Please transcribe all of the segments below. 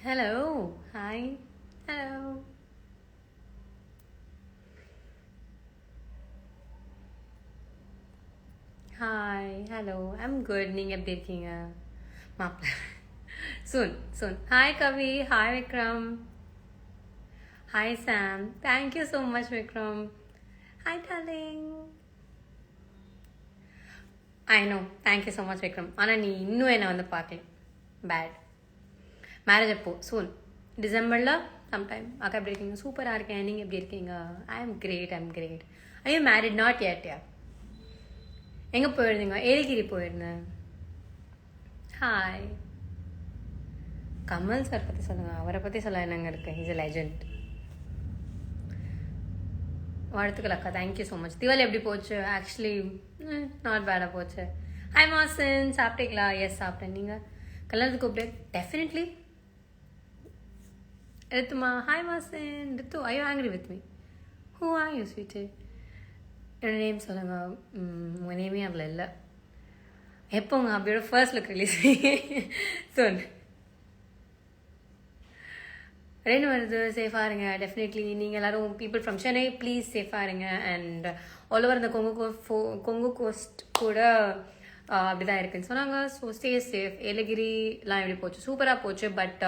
Hello. Hi. Hello. Hi. Hello. I'm good. நீங்க எப்படி இருக்கீங்க? மாப்பிள்ள. Soon. Soon. Hi Kavi. Hi Vikram. Hi Sam. Thank you so much Vikram. Hi darling. I know. Thank you so much Vikram. ஆனா நீ இன்னும் என்ன வந்து பார்க்கல. Bad. மேரேஜ் அப்போ சூன் டிசம்பரில் சம்டைம் அக்கா எப்படி இருக்கீங்க? சூப்பராக இருக்கேன். நீங்கள் எப்படி இருக்கீங்க? I am great. I am married not yet yeah. எங்கே போயிருந்தீங்க? ஏலகிரி போயிருந்தேன். ஹாய். கமல் சார் பற்றி சொல்லுங்கள். அவரை பற்றி சொல்ல என்னங்க இருக்கு? Is a legend. வாழ்த்துக்கள் அக்கா. Thank you so much. திவாலி எப்படி போச்சு? ஆக்சுவலி நாட் பேடாக போச்சு. ஹாய் மாசன், சாப்பிட்டீங்களா? எஸ் சாப்பிட்டேன். நீங்கள் கல்யாணத்துக்கு கூப்பிட்டு? டெஃபினெட்லி. ரித்துமா. ஹாய் மாசன். Ritu, I you angry with me? Who are you sweet? என்னோட நேம் சொல்லுங்கள். உங்கள் நேமே அதில் இல்லை. எப்போ உங்கள் அப்படியோட ஃபர்ஸ்ட் லுக் ரிலீஸ் சொல். ரெண்டு வருது. சேஃபாக இருங்க. டெஃபினெட்லி நீங்கள் எல்லோரும் பீப்புள் ஃப்ரம் சென்னை ப்ளீஸ் சேஃபாக இருங்க. அண்ட் ஆல் ஓவர் இந்த கொங்கு கோஸ்ட் கூட அப்படி தான் இருக்குன்னு சொன்னாங்க. So stay safe. ஏலகிரிலாம் எப்படி போச்சு? சூப்பராக போச்சு. பட்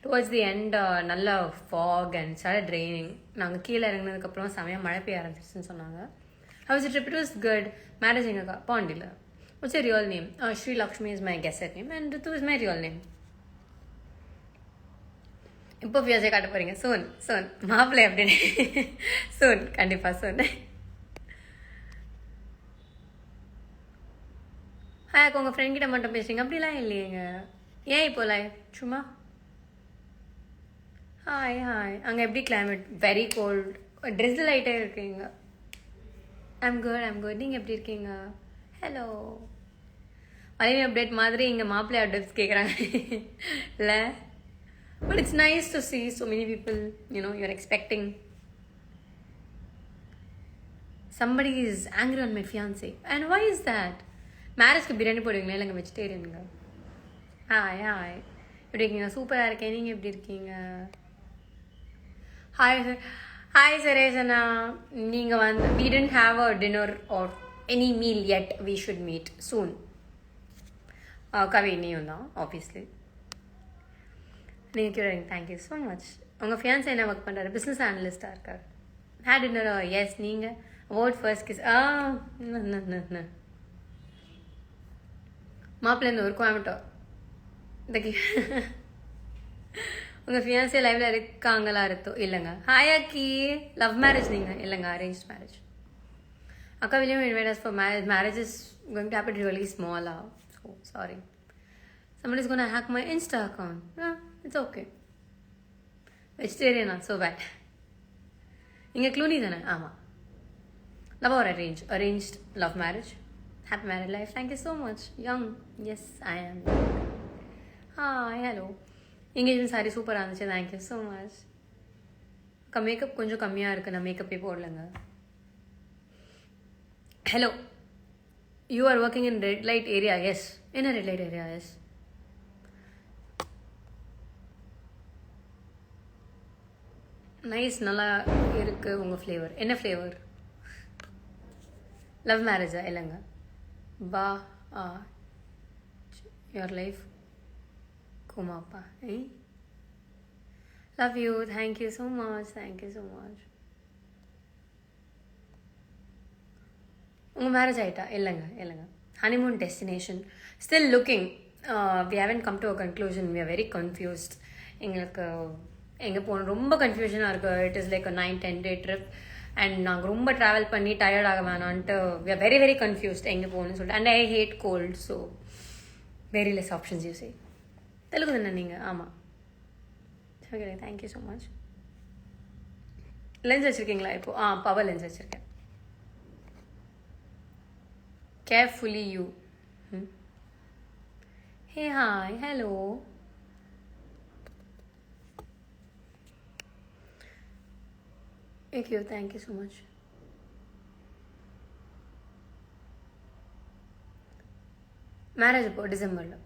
டுவர்ட்ஸ் தி எண்ட் நல்ல ஃபாக் அண்ட் ஸ்டார்ட் ட்ரெயினிங். நாங்கள் கீழே இறங்கினதுக்கப்புறம் செமையாக மழை பெய்ய ஆரம்பிச்சிருச்சுன்னு சொன்னாங்க. How's trip? It was good. Marriage எங்கக்கா? பாண்டியில். What's a real name? Sri Lakshmi is my guest name and Ritu is my real name. இப்போ ஃபியாஸே காட்ட போகிறீங்க? சோன் மாப்பிள்ளை அப்படின்னு சோன் கண்டிப்பாக சோன். ஹாய் உங்கள் ஃப்ரெண்ட் கிட்ட மட்டும் பேசுறீங்க? அப்படிலாம் இல்லையேங்க. ஏன் இப்போ லைவ் சும்மா? ஹாய். அங்கே எப்படி கிளைமேட்? Very cold. ட்ரெஸ்ஸில் ஆகிட்டே இருக்கீங்க. I'm good. நீங்கள் எப்படி இருக்கீங்க? ஹலோ. வலிமை அப்டேட் மாதிரி இங்கே மாப்பிள்ளை அப்டேட்ஸ் கேட்குறாங்க இல்லை? But it's nice to see so many people, you're expecting. Somebody is angry on my fiancé. And why is that? மேரேஜ்க்கு பிரியாணி போடுவீங்களா? இல்லைங்க வெஜிடேரியனுங்க? ஹாய். எப்படி இருக்கீங்க? சூப்பராக இருக்கேன். நீங்கள் எப்படி இருக்கீங்க? ஹாய் சரேஷனா. நீங்கள் வந்து we didn't have a dinner or any meal yet. We should meet soon. கவி நீயும் தான் ஆப்வியஸ்லி. நீங்கள் கேட்குறீங்க. Thank you so much. உங்கள் ஃபியான்ஸை என்ன ஒர்க் பண்ணுறாரு? பிஸ்னஸ் அனலிஸ்டாக இருக்கார். ஹேட் டின்னரா? எஸ். நீங்கள் அவார்ட் ஃபர்ஸ்ட் கிஸ்? மாப்பிள்ளை ஒரு கோயம்புட்டோ. உங்கள் ஃபியான்ஸே லைவில் இருக்காங்களா? இருத்தோ? இல்லைங்க. ஹாய் அக்கி. லவ் மேரேஜ் நீங்கள்? இல்லைங்க, அரேஞ்ச் மேரேஜ். அக்கா William invite us for marriage. Marriage is going to happen really ஸ்மாலா. So sorry. Somebody is going to hack my Insta account. Yeah, it's okay. Vegetarian, so bad. நீங்கள் க்ளூனி தானே? ஆமாம். Love or arranged love marriage. Happy married life. Thank you so much. Young. Yes I am. Hi. Hello. Engagement sorry சூப்பராக இருந்துச்சு. Thank you so much. Makeup கொஞ்சம் கம்மியாக இருக்குது. நான் மேக்கப்பே போடலைங்க. Hello. You are working in red light area? Yes. என்ன red light area? Yes. Nice. நல்லா இருக்குது உங்கள் ஃப்ளேவர். என்ன ஃப்ளேவர்? லவ் மேரேஜா? இல்லைங்க. பா யுவர் லைஃப் குமாப்பா. Love you. Thank you so much. உங்கள் மேரேஜ் ஆகிட்டா? இல்லைங்க. Honeymoon destination still looking. We haven't come to a conclusion. We are very confused. எங்களுக்கு எங்கே போகணும் ரொம்ப கன்ஃபியூஷனாக இருக்குது. It is like a 9-10 day trip. And நாங்கள் ரொம்ப ட்ராவல் பண்ணி டயர்ட் ஆக வேணான்ட்டு we are very very confused எங்கே போகணும்னு சொல்லிட்டு. And I hate cold. So very less options you say. Telugu தானே நீங்கள்? ஆமாம். Okay. Thank you so much. Lens வச்சுருக்கீங்களா இப்போ? பவர் லென்ஸ் வச்சுருக்கேன். Carefully you. Hey hi. Hello. Thank you so much. Marriage இப்போ டிசம்பரில்.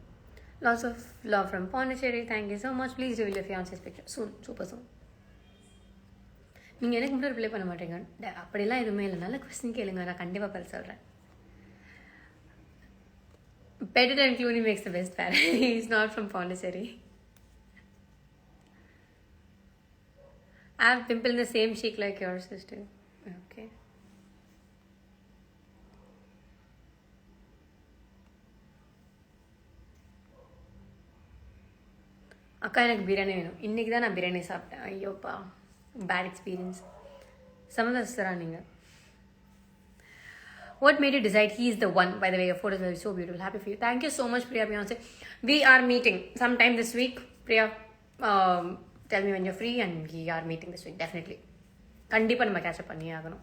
Lots of love from Pondicherry. Thank you so much. Please reveal your fiance's picture soon. Super soon. நீங்கள் எனக்கு மட்டும் reply பண்ண மாட்டேங்க. அப்படிலாம் எதுவுமே இல்லை. நல்ல கொஸ்டின் கேளுங்க, நான் கண்டிப்பாக பதில் சொல்கிறேன். Pettit and Clooney makes the best pair. He's not from Pondicherry. I have pimple in the same cheek like your sister. Okay. அக்கா எனக்கு பிரியாணி வேணும். இன்றைக்கி தான் நான் பிரியாணி சாப்பிட்டேன். ஐயோப்பா, பேட் எக்ஸ்பீரியன்ஸ். சமந்தா நீங்கள் what made you decide he is the one? By the way, your photos are so beautiful. Happy for you. Thank you so much, Priya Beyonce. We are meeting sometime this week. Priya, tell me when you're free and we are meeting this week. Definitely. Kandipa nama catch up panni aganum.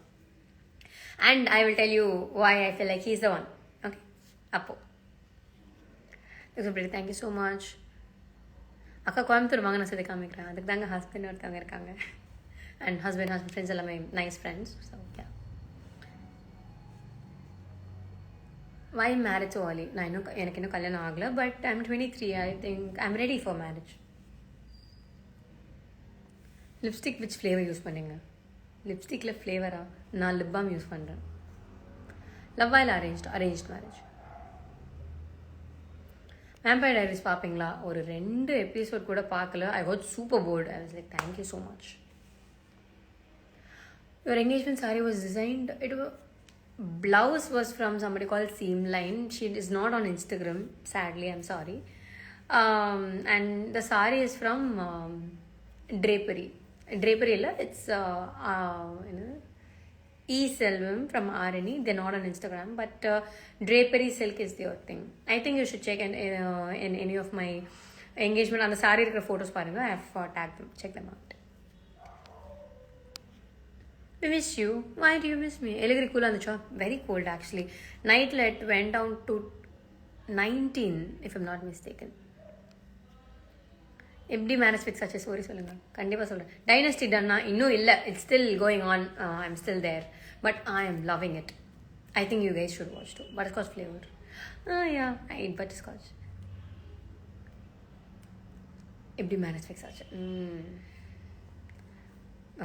And I will tell you why I feel like he's the one. Okay? Appo. Thank you so much. அக்கா கோயம்புத்தூர் வாங்க, நான் சொல்லி காமிக்கிறேன். அதுக்கு தாங்க husband ஒருத்தவங்க இருக்காங்க. And husband friends எல்லாமே nice friends. So okay. Why marriage ஓலி? நான் எனக்கு இன்னும் கல்யாணம் ஆகலை. But I'm 23. I think I'm ready for marriage. Lipstick which flavour use பண்ணுங்க? லிப்ஸ்டிக்கில் ஃப்ளேவரா? நான் லிப் பாம் யூஸ் பண்ணுறேன். லவ்வா இல்லை அரேஞ்ச் மேரேஜ்? வேம்பயர் டைரிஸ் பார்ப்பீங்களா? ஒரு 2 எபிசோட் கூட பார்க்கல. I what super bored. I was like thank you so much. Your engagement sari was designed. Blouse was from somebody called Seamline. She is not on Instagram, sadly. I'm sorry. And the sari is from Drapery. It's E-Selvam from Arani. They're not on Instagram, but Drapery Silk is their thing. I think you should check in any of my engagement. On the sari photos, I have tagged them. Check them out. I miss you. Why do you miss me? Elegri cool on the job. Very cold actually. Night it went down to 19 if I'm not mistaken. எப்படி marriage fix ஆச்சு? Story சொல்லுங்கள். கண்டிப்பாக சொல்கிறேன். Dynasty டன்னா இன்னும் இல்லை. It's still going on. I'm still there. But I am loving it. I think you guys should watch too. Butterscotch flavour. Yeah, I eat butterscotch. எப்படி marriage fix ஆச்சு?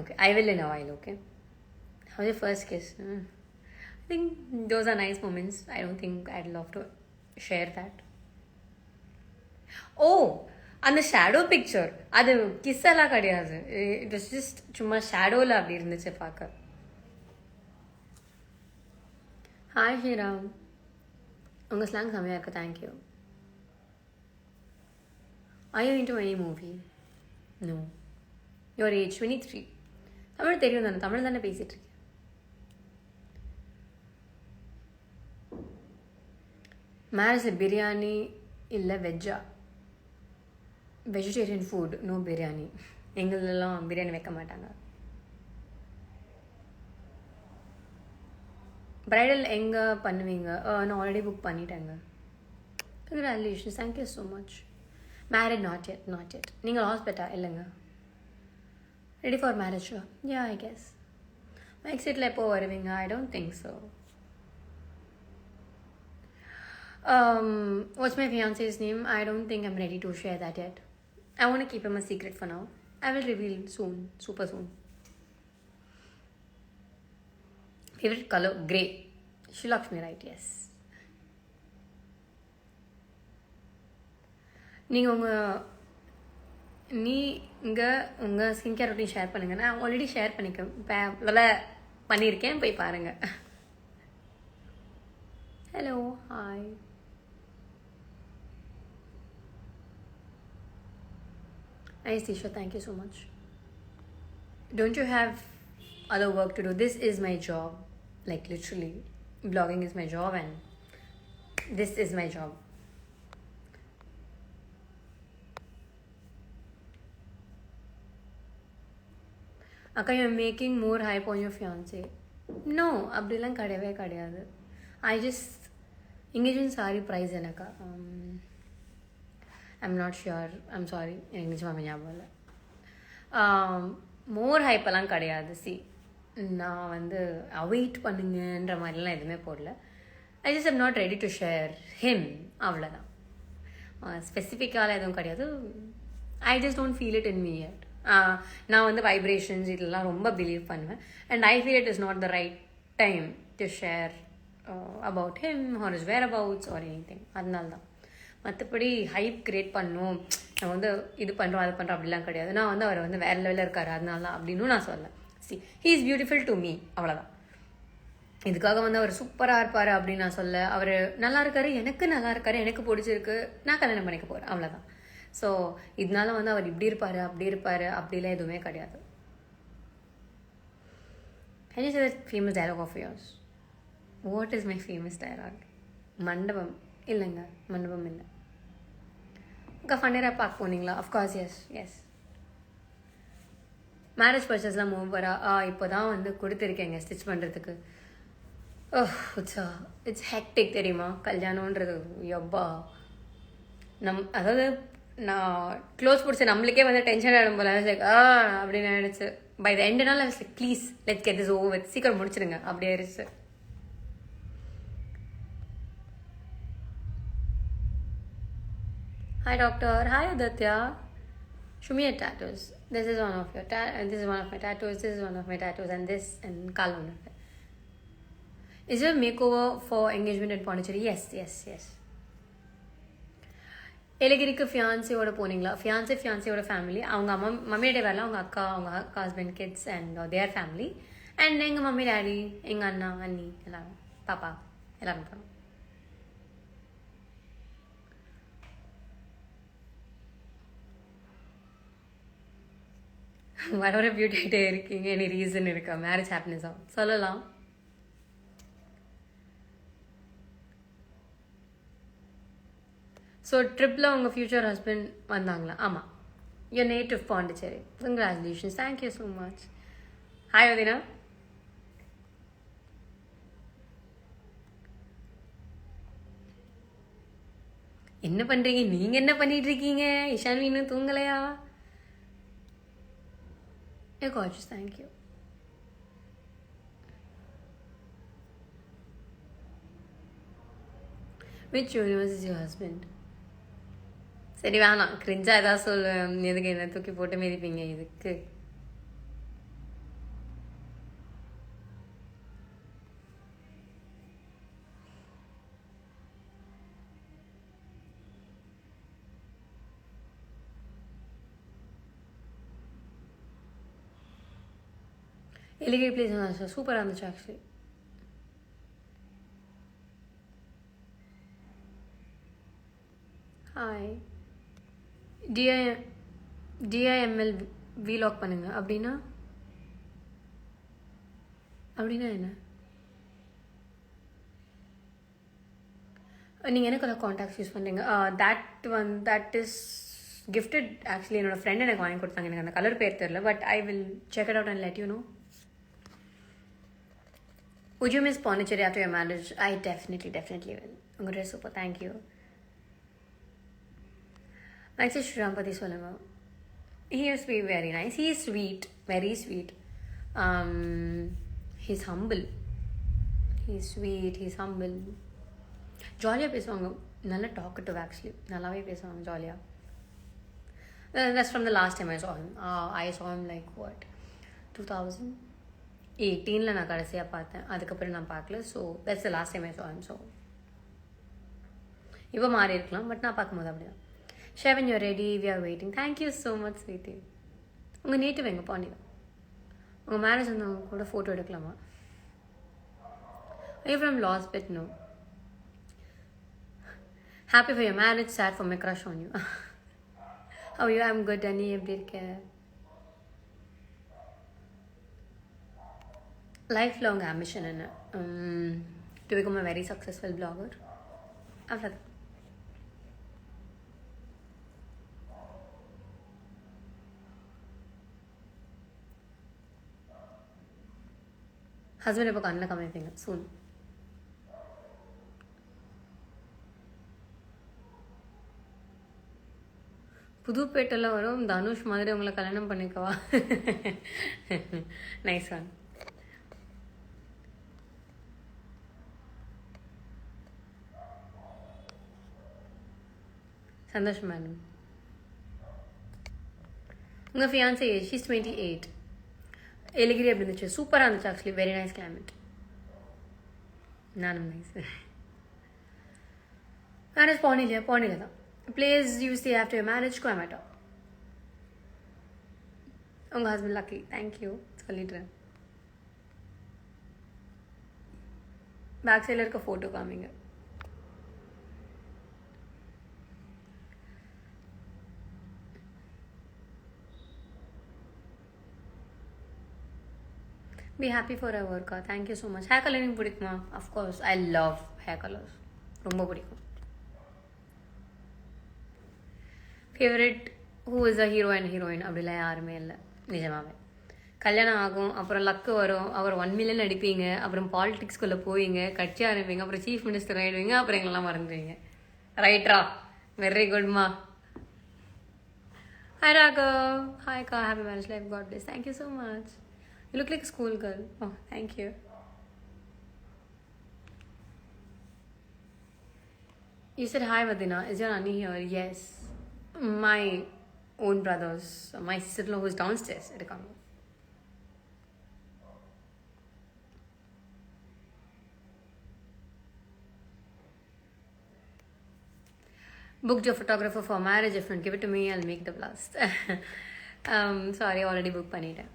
Okay, I will in a while. Okay. How was your first kiss? I think those are nice moments. I don't think I'd love to share that. Oh, அந்த shadow picture, அது kiss எல்லாம் கிடையாது. It was just சும்மா ஷேடோவில் அப்படி இருந்துச்சு பார்க்க. Hi Sriram, உங்கள் slang செம்மையாக இருக்கு. Thank you. Are you into any movie? No. Your age? 23. Tamil தெரியும் தானே? தமிழ் தானே பேசிகிட்டு இருக்கேன். மேரேஜில் பிரியாணி இல்லை வெஜ்ஜா? Vegetarian food, no biryani. எங்களெல்லாம் பிரியாணி வைக்க மாட்டாங்க. ப்ரைடல் எங்கே பண்ணுவீங்க? நான் ஆல்ரெடி புக் பண்ணிட்டேங்க. Congratulations. Thank you so much. Married not yet. நீங்கள் ஹாஸ்பிட்டா? இல்லைங்க. Ready for marriage? Ya, I guess. எக்ஸிட்டில் எப்போ வருவீங்க? I don't think so. What's my fiance's name? I don't think I'm ready to share that yet. I want to keep him a secret for now. I will reveal soon, super soon. Favorite color? Grey. She looks me right, yes. நீங்கள் உங்கள் skin care routine share பண்ணுங்கள். நான் already share பண்ணியிருக்கேன், போய் பாருங்கள். Hello, hi. Nice t-shirt, thank you so much. Don't you have other work to do? This is my job. Like literally, blogging is my job and this is my job. Akka, you're making more hype on your fiancé. No, அப்படிலாம் கிடையவே கிடையாது. I just engagement saree price enaka. I'm not sure. I'm sorry. எனக்கு நிஜமாக ஞாபகம் இல்லை. மோர் ஹைப்பெல்லாம் கிடையாது. நான் வந்து அவைட் பண்ணுங்கன்ற மாதிரிலாம் எதுவுமே போடல. I just am not ready to share him, அவ்வளோதான். ஸ்பெசிஃபிக்கால எதுவும் கிடையாது. I just don't feel it in me yet. நான் வந்து வைப்ரேஷன்ஸ் இதெல்லாம் ரொம்ப பிலீவ் பண்ணுவேன். And I feel it is not the right time to share about him or his whereabouts or anything. அதனால தான். மற்றபடி ஹைப் கிரியேட் பண்ணணும், நான் வந்து இது பண்ணுறோம் அது பண்ணுறோம் அப்படிலாம் கிடையாது. நான் வந்து அவர் வந்து வேறு லெவலில் இருக்காரு அதனால அப்படின்னு நான் சொல்ல. He is beautiful to me, அவ்வளோதான். இதுக்காக வந்து அவர் சூப்பராக இருப்பார் அப்படின்னு நான் சொல்ல. அவர் நல்லா இருக்காரு, எனக்கு நல்லா இருக்காரு, எனக்கு பிடிச்சிருக்கு, நான் கல்யாணம் பண்ணிக்க போகிறேன், அவ்வளோதான். ஸோ இதனால வந்து அவர் இப்படி இருப்பார் அப்படி இருப்பார் அப்படிலாம் எதுவுமே கிடையாது. Can you say that famous dialogue of yours? What is my famous dialogue? மண்டபம் இல்லைங்க, மண்டபம் இல்லை. ஃபன்னராக பார்க்க போனீங்களா? Of course S. மேரேஜ் பர்ச்சேஸ்லாம் மூவரா இப்போ தான் வந்து கொடுத்துருக்கேங்க ஸ்டிச் பண்ணுறதுக்கு. இட்ஸ் ஹெக்டிக் தெரியுமா கல்யாணன்றது. யப்பா, அதாவது நான் க்ளோஸ் பிடிச்ச நம்மளுக்கே வந்து டென்ஷன் ஆகிடும் போல. லைக் அப்படின்னு ஆயிடுச்சு. பை த எண்ட் நாள் like please let's get this over, சீக்கிரம் முடிச்சிடுங்க அப்படி ஆயிடுச்சு. Hi doctor. Hi Aditya. Show me your tattoos. This is one of your this is one of my tattoos. This is one of my tattoos, and this and Kalvan. Is your makeover for engagement in Pondicherry? Yes. ஏலகிரிக்கு ஃபியான்சியோட போனீங்களா? ஃபியான்சியோட family, அவங்க mummy daddy வரல, அவங்க அக்கா, அவங்க husband, kids and their family. And எங்கள் mummy daddy, எங்கள் அண்ணா அண்ணி எல்லாரும், பாப்பா எல்லாரும் போனோம். வர பியூட்டிகிட்டே இருக்கீங்க, எனி ரீசன் இருக்கா? மேரேஜ் ஹாப்பினஸா சொல்லலாம். ஸோ ட்ரிப்பில் உங்கள் ஃப்யூச்சர் ஹஸ்பண்ட் வந்தாங்களா? ஆமாம். Your native Pondicherry. Congratulations, thank you so much. Hi வதினா. என்ன பண்ணுறீங்க நீங்கள்? என்ன பண்ணிட்டு இருக்கீங்க? இஷான்வி இன்னும் தூங்கலையா? You're gorgeous, thank you. Which universe is your husband? சரி வேணாம், கிரிஞ்சா ஏதாவது சொல்லுவேன். எதுக்கு என்ன தூக்கி போட்டு மிதிப்பீங்க இதுக்கு? எலிகை பிளேஸ் சூப்பராக இருந்துச்சு ஆக்சுவலி. ஹாய். டிஐஎம்எல் விலாக் பண்ணுங்க அப்படின்னா என்ன? நீங்கள் எனக்கு அதை காண்டாக்ட்ஸ் யூஸ் பண்ணுறீங்க? That is gifted actually. என்னோடய ஃப்ரெண்ட் எனக்கு வாங்கி கொடுத்தாங்க. எனக்கு அந்த கலர் பேர் தெரியல, but I will check it out and let you know. Would you miss Pondicherry after your marriage? I definitely will. உங்கள் dress super, thank you. Maxi Shrampati சொல்லுங்க. He used to be very nice. He is sweet, very sweet. He's humble. He's sweet, he's humble. ஜாலியாக பேசுவாங்க, நல்லா talkative actually, நல்லாவே பேசுவாங்க ஜாலியாக. That's from the last time I saw him. I saw him like what, 2018 நான் கடைசியாக பார்த்தேன். அதுக்கப்புறம் நான் பார்க்கல. So that's the last time I saw him. So இப்போ மாறி இருக்கலாம், பட் நான் பார்க்கும்போது அப்படிதான். Shavin, you're ready, we are waiting. Thank you so much, sweetie. உங்கள் நேட்டிவ் எங்கே? பாண்டியா. உங்கள் மேரேஜ் வந்தவங்க கூட ஃபோட்டோ எடுக்கலாமா? Are you from Lost? No. Happy for your marriage, sad for my crush on you. How are you? I'm good, Danny. எப்படி இருக்க? Lifelong ambition என்ன? To become a very successful blogger. அவ்வளோதான். Husband இப்போ கண்ணில் காமிப்பீங்க சூன். புதுப்பேட்டையில் வரும் தனுஷ் மாதிரி உங்களை கல்யாணம் பண்ணிக்கவா? Nice one. சந்தோஷம் மேடம். உங்கள் ஃபியான்ஸே ஷீஸ் 28. எலிகிரி அப்படி இருந்துச்சு, சூப்பராக இருந்துச்சு ஆக்சுவலி, வெரி நைஸ் கிளைமேட். நானும் நைஸ். மேரேஜ் போனில தான். Place you stay after marriage கோயம்பேட்டா. உங்கள் ஹஸ்பண்ட் லக்கி, தேங்க்யூ சொல்லிடுறேன். பேக் சைடில் இருக்க ஃபோட்டோ காமிங்க. Be happy forever. Thank you so much. Hair coloring பிடிக்குமா? Of course, I love hair colors. ரொம்ப பிடிக்கும். Favourite who is a hero and heroine அப்படிலாம் யாருமே இல்லை நிஜமாவே. கல்யாணம் ஆகும், அப்புறம் லக்கு வரும், அப்புறம் 1 million அடிப்பீங்க, அப்புறம் பாலிடிக்ஸ்குள்ளே போவீங்க, கட்சி ஆரம்பிங்க, அப்புறம் சீஃப் மினிஸ்டர் ஆகிடுவீங்க, அப்புறம் எங்களெல்லாம் மறந்துடுவீங்க. ரைட்ரா? Very குட்மா. Hi Raghav. Hi Ka. Happy marriage life. God bless. Thank you so much. You look like a school girl. Oh, thank you. You said hi Vadina. Is your Annie here? Yes. My own brothers. My sister-in-law who is downstairs. Booked your photographer for marriage. If not, give it to me. I'll make the blast. Sorry, already booked பண்ணிட்டேன்.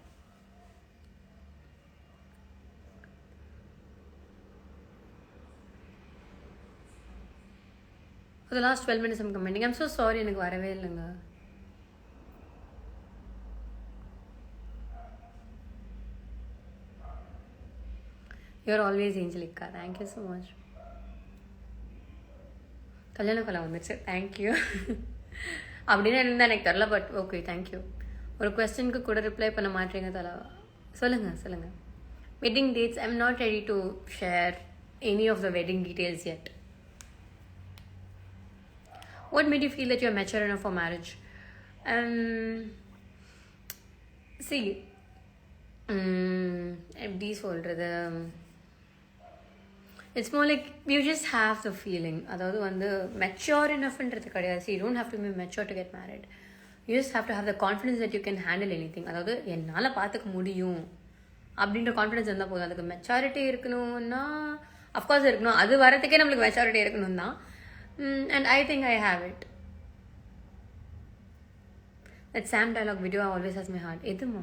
For the last 12 minutes I'm commenting. I'm so sorry, எனக்கு வரவே இல்லைங்க. You're always Angelica. Thank you so much. கல்யாண கலை வந்துச்சு, thank you. அப்படின்னு இருந்தால் எனக்கு தெரில, பட் ஓகே தேங்க்யூ. ஒரு கொஸ்டினுக்கு கூட ரிப்ளை பண்ண மாட்டேங்க தலை. சொல்லுங்கள். Wedding dates, I am not ready to share any of the wedding details yet. What made you feel that you're mature enough for marriage? See, எப்படி சொல்கிறது, it's more like you just have the feeling. அதாவது வந்து mature இனஃப்ன்றது கிடையாது. You don't have to be mature to get married. You just have to have the confidence that you can handle anything. அதாவது என்னால் பார்த்துக்க முடியும் அப்படின்ற confidence இருந்தால் போதும். அதுக்கு மெச்சாரிட்டி இருக்கணும்னா அஃப்கோர்ஸ் இருக்கணும். அது வரத்துக்கே நம்மளுக்கு மெச்சாரிட்டி இருக்கணும் தான். And I think I have it. That Sam dialogue video always has my heart. எதுமா?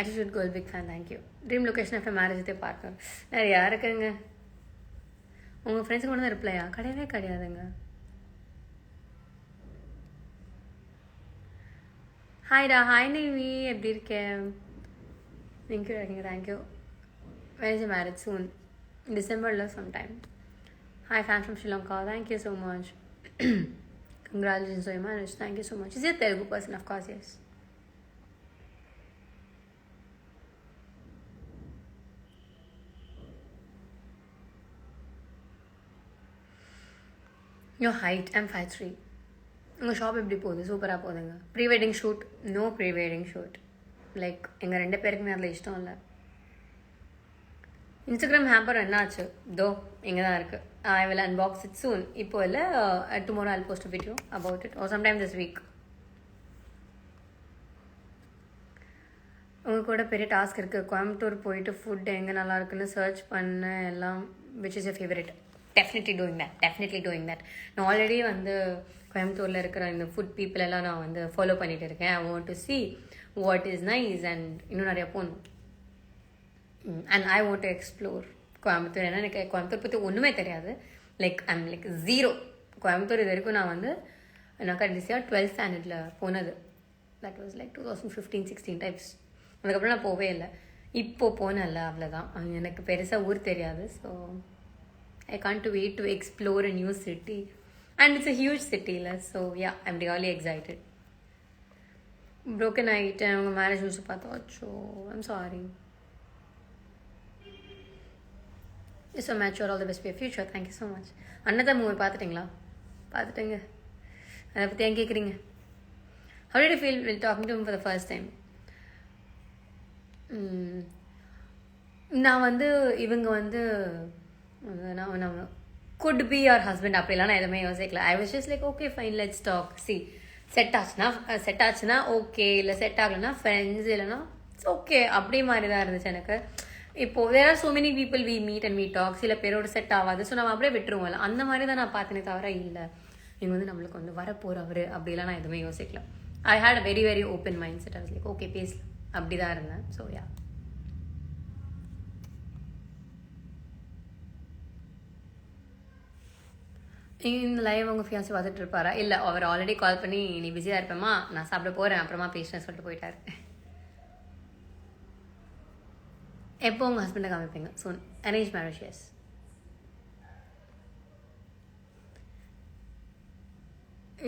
Attitude girl, big fan, thank you. Dream location after marriage with a partner. நிறையா இருக்குங்க. உங்கள் ஃப்ரெண்ட்ஸுக்கு ஒன்று தான் ரிப்ளையா? கிடையவே கிடையாதுங்க. ஹாய்டா, ஹாய் நிவி, எப்படி இருக்கேன்? தேங்க்யூ இருக்கீங்க, thank you. When is your marriage? Soon. December sometime. Hi, fan from Sri Lanka. Thank you so much. Congratulations on your marriage. Thank you so much. Is he a Telugu person? Of course, yes. Your height? I'm 5'3". உங்கள் shop எப்படி போகுது? சூப்பராக போகுதுங்க. Pre wedding shoot? No pre wedding shoot. Like எங்கள் 2 பேருக்குமே அதில் இஷ்டம் இல்லை. இன்ஸ்டாகிராம் ஹேம்பர் என்னாச்சு? தோ இங்கே தான் இருக்குது. I will unbox it soon. இப்போ இல்லை, tomorrow I'll post a video about it or sometime this week. உங்கள் கூட பெரிய டாஸ்க் இருக்குது. கோயம்புத்தூர் போயிட்டு ஃபுட் எங்கே நல்லா இருக்குன்னு சர்ச் பண்ண எல்லாம். Which is your favorite? Definitely doing that. நான் ஆல்ரெடி வந்து கோயம்புத்தூரில் இருக்கிற இந்த ஃபுட் பீப்புள் எல்லாம் நான் வந்து ஃபாலோ பண்ணிகிட்டு இருக்கேன். I want to see what is nice and இன்னும் நிறையா போகணும். And I want to explore Coimbatore. ஏன்னா எனக்கு கோயம்புத்தூர் பற்றி ஒன்றுமே தெரியாது. Like I'm like zero. Coimbatore இது வரைக்கும் நான் வந்து கடைசியாக 12th standardல போனது. That was like 2015-16 types. அதுக்கப்புறம் நான் போவே இல்லை. இப்போது போனேன்ல, அவ்வளோதான். எனக்கு பெருசாக ஊர் தெரியாது. So I can't wait to explore a new city. And it's a huge சிட்டியில். So ya, I'm really excited. Broken ஆகிட்டேன். அவங்க மேரேஜ் நியூஸ் பார்த்தோம். So I'm sorry. It's so mature. All the best for your future. Thank you so much. Another movie பார்த்துட்டிங்களா? பார்த்துட்டேங்க. அதை பற்றி ஏன் கேட்குறீங்க? How did you feel while talking to him for the first time? நான் வந்து இவங்க வந்து நான் குட் பி யுவர் ஹஸ்பண்ட் அப்படிலாம் நான் எதுவுமே யோசிக்கல. I was just like okay fine let's talk. See set ஆச்சுன்னா ஓகே, இல்லை செட் ஆகலைன்னா ஃப்ரெண்ட்ஸ், இல்லைன்னா இட்ஸ் ஓகே, அப்படி மாதிரி தான் இருந்துச்சு எனக்கு. இப்போது வேற so many people we meet and we talk, சில பேரோட செட் ஆகாது, ஸோ நம்ம அப்படியே விட்டுருவோம்ல. அந்த மாதிரி தான் நான் பார்த்தேனே தவிர இல்லை இவங்க வந்து நம்மளுக்கு வந்து வரப்போகிறவர் அப்படிலாம் நான் எதுவுமே யோசிக்கல. I had a very very open mind set. I was like okay பேசலாம், அப்படி தான் இருந்தேன். So ya. இந்த லைவ் உங்கள் ஃபியான்சி பார்த்துட்டு இருப்பாரா? இல்லை, அவர் ஆல்ரெடி கால் பண்ணி நீ பிஸியாக இருப்பேம்மா, நான் சாப்பிட போகிறேன், அப்புறமா பேசுகிறேன்னு சொல்லிட்டு போயிட்டாரு. எப்போ உங்கள் ஹஸ்பண்டை காமிப்பீங்க? சூன். Arrange marriage? எஸ்.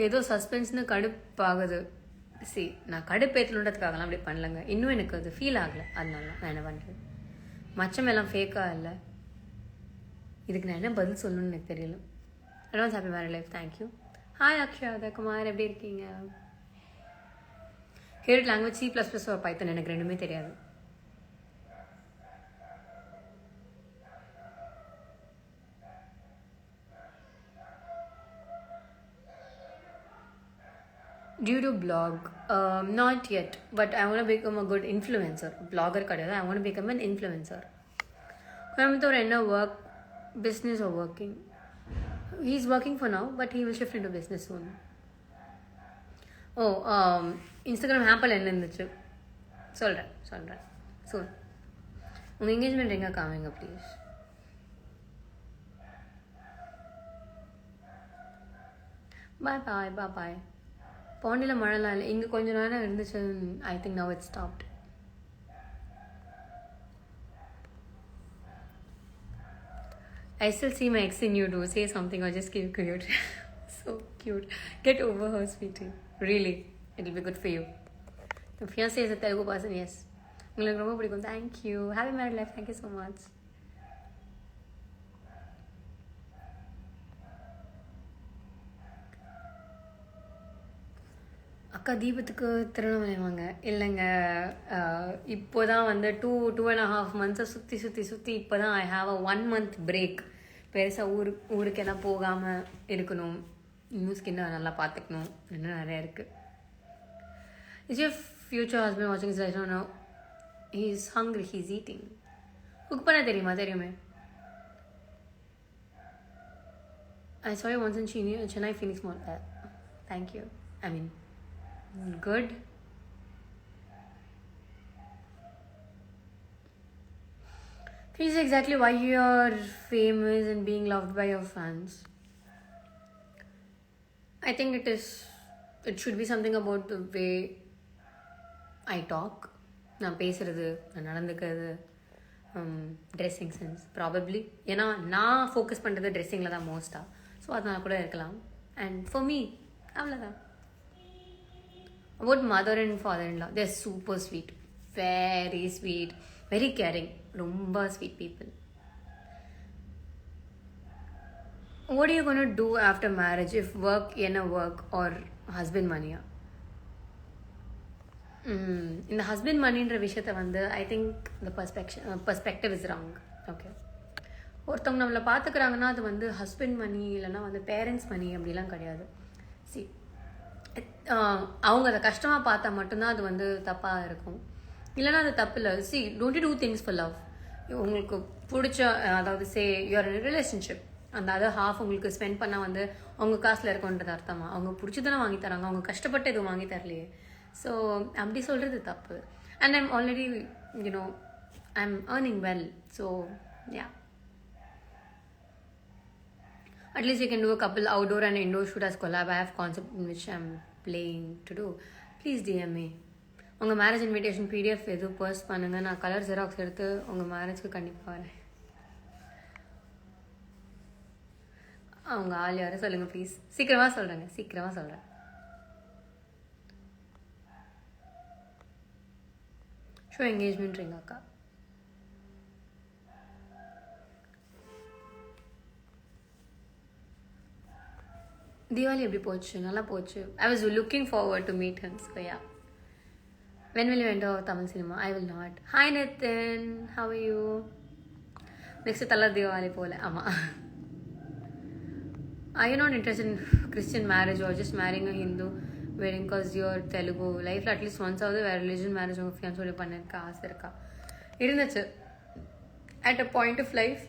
ஏதோ சஸ்பென்ஸ்னு கடுப்பாகுது. சி, நான் கடுப்பேற்றணுன்றதுக்காகலாம் அப்படி பண்ணலங்க. இன்னும் எனக்கு அது ஃபீல் ஆகலை, அதனால நான் என்ன பண்ணுறது. மச்சம் எல்லாம் ஃபேக்காக இல்லை. இதுக்கு நான் என்ன பதில் சொல்லணும்னு எனக்கு தெரியல. Advance happy married life. Thank you. Hi Akshaya Kumar, எப்படி இருக்கீங்க? ஃபேவரட் லாங்குவேஜ் C++ ஒரு பைத்தன். எனக்கு ரெண்டுமே தெரியாது. Do you do blog? Not yet, but I want to become a good influencer. Blogger கிடையாது, I want to become an influencer. Coimbatore என்ன work, business or working? He's working for now, but he will shift into business soon. Oh, Instagram ஹேப்பில் என்ன இருந்துச்சு சொல்கிறேன் soon. உங்கள் engagement எங்கே காமிங்க please. பாய். பாண்டியில் மழைலாம் இல்லை, இங்கே கொஞ்சம் நேரம் இருந்துச்சு. I think now it stopped. I still see my ex in you. Do say something or just keep cute. So cute. Get over her, sweetie. Really, it'll be good for you. The fiancé is a Telugu person. Yes. உங்களுக்கு ரொம்ப பிடிக்கும். Thank you. Happy married life. Thank you so much. அக்கா தீபத்துக்கு திருவண்ணாமலை வாங்க. இல்லைங்க, இப்போ தான் வந்து 2.5 months சுற்றி இப்போ தான் ஐ ஹாவ் அ 1 month பிரேக். பெருசாக ஊருக்கெல்லாம் போகாமல் இருக்கணும், இன்னும் ஸ்கின்னை நல்லா பார்த்துக்கணும், இன்னும் நிறையா இருக்குது. இஸ் யுவர் ஃபியூச்சர் ஹஸ்பண்ட் வாட்சிங் is life? No, he is hungry, he is eating. Cook பண்ண தெரியுமே. ஐ saw you once in Chennai Phoenix Mall. Thank you. I mean, good. Can you say exactly why you're famous and being loved by your fans? I think it should be something about the way I talk. நான் பேசுறது, நான் நடந்துக்கிறது, dressing sense probably. ஏன்னா நான் focus பண்ணுறது ட்ரெஸ்ஸிங்கில் தான் மோஸ்ட்டாக. So அதனால கூட இருக்கலாம். அண்ட் ஃபார் மீ அவ்வளோதான். About mother and father-in-law, they're super sweet, very sweet, very caring, ரொம்ப sweet people. What are you going to do after marriage if work என்ன work or husband money? இந்த husband மணின்ற விஷயத்த வந்து I think இந்த perspective is wrong. Okay, ஒருத்தவங்க நம்மளை பார்த்துக்கிறாங்கன்னா அது வந்து ஹஸ்பண்ட் மணி இல்லைன்னா வந்து பேரண்ட்ஸ் மணி அப்படிலாம் கிடையாது. சி, அவங்க அதை கஷ்டமாக பார்த்தா மட்டும்தான் அது வந்து தப்பாக இருக்கும், இல்லைன்னா அது தப்பு இல்லை. See, don't you do things for love. உங்களுக்கு பிடிச்ச, அதாவது சே யூஆர் இன் ரிலேஷன்ஷிப், அந்த அதர் ஹாஃப் உங்களுக்கு ஸ்பெண்ட் பண்ணால் வந்து அவங்க காசில் இருக்குன்றது அர்த்தமா? அவங்க பிடிச்சதானே வாங்கி தராங்க, அவங்க கஷ்டப்பட்டு எதுவும் வாங்கி தரலையே. ஸோ அப்படி சொல்கிறது தப்பு. And I'm already I'm earning well. So yeah, at least you can do a couple outdoor and indoor shoot as collab. I have concept in which I'm playing to do. Please DM me. உங்கள் marriage invitation PDF எதுவும் post பண்ணுங்கள், நான் colour xerox எடுத்து உங்கள் மேரேஜ்க்கு கண்டிப்பாக வரேன். அவங்க ஆள் யாரும் சொல்லுங்கள் ப்ளீஸ். சீக்கிரமாக சொல்கிறேன். ஷோ என்கேஜ்மெண்ட் ரிங் அக்கா. Diwali எப்படி போச்சு? நல்லா போச்சு. I was looking forward to meet him. So yeah. When will you enter Tamil cinema? I will not. Hi Nathan, how are you? Next தல Diwali போல. ஆமாம், Are you not interested in Christian marriage or just marrying a Hindu wedding because you're Telugu? Life at least once ஆகுது வேறு religion marriage உங்கள் ஃபியான்ஸோட பண்ணிருக்க ஆசை இருக்கா? இருந்துச்சு. At a point of life,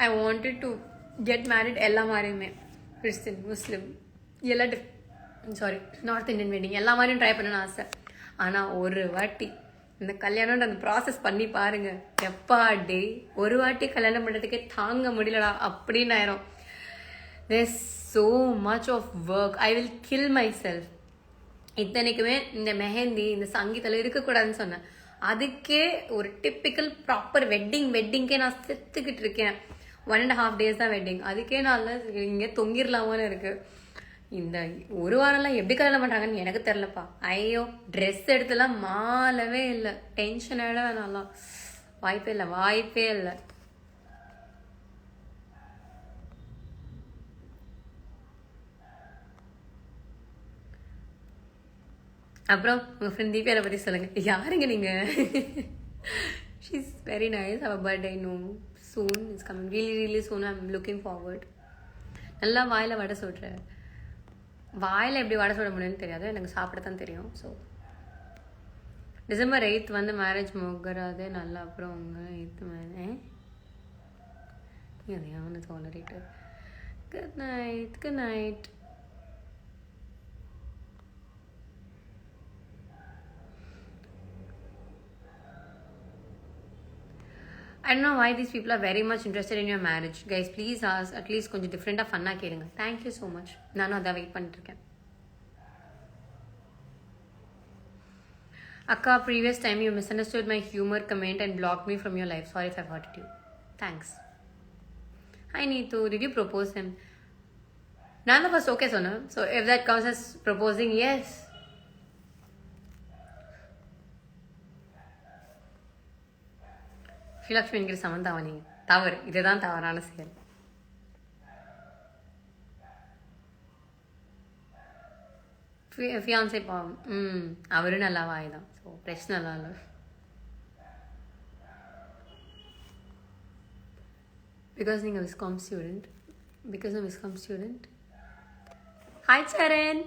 I wanted to get married எல்லா மாதிரியுமே, Christian, முஸ்லீம், எல்லாம் north Indian wedding எல்லா மாதிரியும் ட்ரை பண்ணணும்னு ஆசை. ஆனால் ஒரு வாட்டி இந்த கல்யாணம்ன்ற அந்த ப்ராசஸ் பண்ணி பாருங்க, எப்பா டே ஒரு வாட்டி கல்யாணம் பண்ணுறதுக்கே தாங்க முடியலடா அப்படின்னு ஆயிரும். There's so much of work. I will kill myself. இத்தனைக்குமே இந்த மெஹந்தி இந்த சங்கீதத்தில் இருக்கக்கூடாதுன்னு சொன்னேன். அதுக்கே ஒரு டிப்பிக்கல் ப்ராப்பர் வெட்டிங்கே நான் செத்துக்கிட்டு இருக்கேன். 1.5 days தான் வெட்டிங். அதுக்கே நான் இங்கே தொங்கிடலாமான்னு இருக்கு. இந்த ஒரு வாரம்லாம் எப்படி கல்யாணம் பண்ணுறாங்கன்னு எனக்கு தெரிலப்பா. ஐயோ, ட்ரெஸ் எடுத்துலாம் மாலவே இல்லை. டென்ஷன் ஆகிட வேணாம்லாம். வாய்ப்பே இல்லை. அப்புறம் உங்கள் ஃப்ரெண்ட் தீபியாரை பற்றி சொல்லுங்கள். யாருங்க நீங்கள்? She is very nice. அவள் birthday no soon it's coming, really soon. I am looking forward. நல்லா வாயில் வடை சுடுறேன். வாயில் எப்படி வடை சுட முடியும்னு தெரியாது, எனக்கு சாப்பிட தான் தெரியும். ஸோ December 8th வந்து மேரேஜ் முகராதே நல்லா. அப்புறம் அவங்க 8th மேலே அவனை தோலரிட்டு. Good night. I don't know why these people are very much interested in your marriage. Guys, please ask at least கொஞ்சம் டிஃப்ரெண்டாக ஃபன்னாக கேளுங்க. Thank you so much. நானும் அதான் வெயிட் பண்ணிட்டுருக்கேன். அக்கா, previous time you misunderstood my humor comment and blocked me from your life. Sorry if I've hurted you. Thanks. Hi Neetu, did you propose him? None of us okay சொன்னேன். So if that counts as proposing, yes. Srilakshmi என்கிற சமந்தாவா நீங்கள்? தவறு. இதுதான் தவறான செயல். Fiancée பாவம். அவரும் நல்லா வாய்தான். ஸோ பிரச்சனை இல்லை. பிகாஸ் நீங்கள் விஸ்காம் ஸ்டூடெண்ட். ஹாய் சரண்.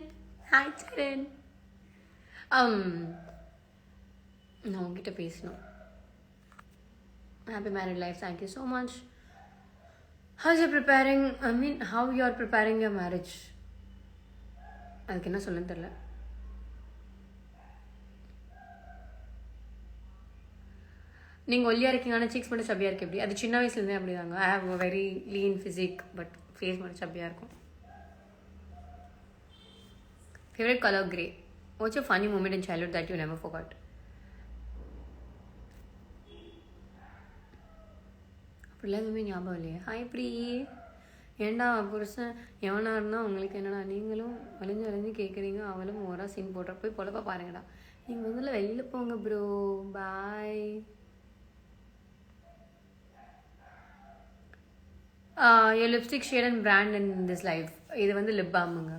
நான் உங்ககிட்ட பேசணும். Happy married life. Thank you so much. How you're preparing your marriage? அதுக்கு என்ன சொல்லுன்னு தெரியல. நீங்கள் ஒல்லியாக இருக்கீங்க, ஆனால் சீக்ஸ் மட்டும் சப்பியாக இருக்கு. எப்படி? அது சின்ன வயசுலேருந்தே அப்படி தாங்க. I have a very lean physique, but face மட்டும் சப்பியாக இருக்கும். Favourite colour grey. What's a funny moment in childhood that you never forgot? அப்படிலாம் எதுவுமே ஞாபகம் இல்லையே. ஹாய் ப்ரீ. ஏண்டா புருஷன் எவனா இருந்தால் உங்களுக்கு என்னடா? நீங்களும் வளைஞ்சு கேட்குறீங்க, அவளும் ஓரா சீன் போடுற. போய் பொழப்பா பாருங்கடா. நீங்கள் முதல்ல வெளியில் போங்க bro. Bye. your lipstick shade and brand in this life. இது வந்து லிப் பாமுங்க.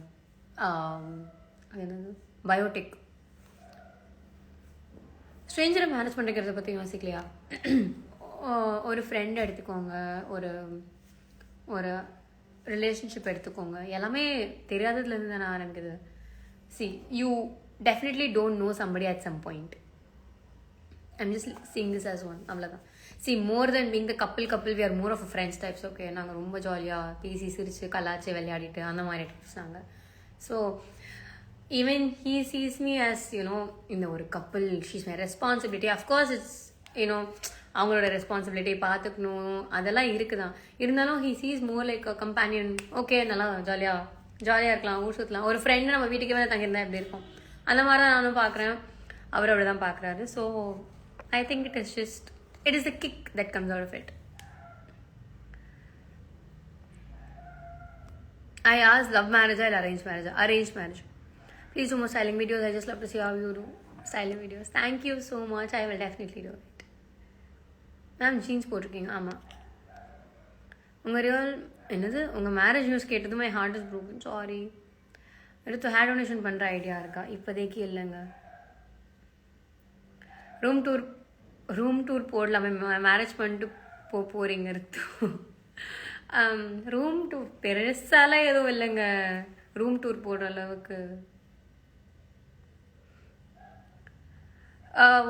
அது என்னது? பயோடெக். ஸ்ட்ரேஞ்சரை மேனேஜ் பண்ணிக்கிறத பற்றி யோசிக்கலையா? ஒரு ஃப்ரெண்ட் எடுத்துக்கோங்க, ஒரு ரிலேஷன்ஷிப் எடுத்துக்கோங்க. எல்லாமே தெரியாததுலேருந்து தான் ஆரம்பிக்குது. See you definitely don't know somebody at some point. I'm just seeing this as one. அவ்வளோதான். See more than being the couple we are more of friends types. Okay, நாங்கள் ரொம்ப ஜாலியாக பேசி சிரித்து கலாச்சி விளையாடிட்டு அந்த மாதிரி டைப்ஸ் நாங்கள். So even he cheese me as you know இந்த ஒரு couple. She's my responsibility. Of course it's you know அவங்களோட ரெஸ்பான்சிபிலிட்டி பார்த்துக்கணும், அதெல்லாம் இருக்குதான். இருந்தாலும் he cheese more like a companion. Okay, நல்லா ஜாலியாக இருக்கலாம், ஊர் சுற்றலாம். ஒரு ஃப்ரெண்டு நம்ம வீட்டுக்கு வந்து தங்கியிருந்தா எப்படி இருக்கும், அந்த மாதிரி தான் நானும் பார்க்குறேன். அவர் அப்படி தான் பார்க்குறாரு. So I think it is a kick that comes out of it. I asked love marriage or arranged marriage? Arranged marriage. Please do more styling videos. I just love to see how you do styling videos. Thank you so much. I will definitely do it. Ma'am jeans போட்டிருக்கீங்க. ஆமாம். உங்கள் real என்னது உங்கள் marriage news கேட்டதும் my heart is broken. Sorry. எடுத்து hair donation பண்ணுற idea இருக்கா? இப்போதைக்கு இல்லைங்க. Room tour போடலாமே. மேரேஜ் பண்ணிட்டு போகிறீங்க. ரூம் டூர் பெருசாலாம் எதுவும் இல்லைங்க. ரூம் டூர் போடுற அளவுக்கு.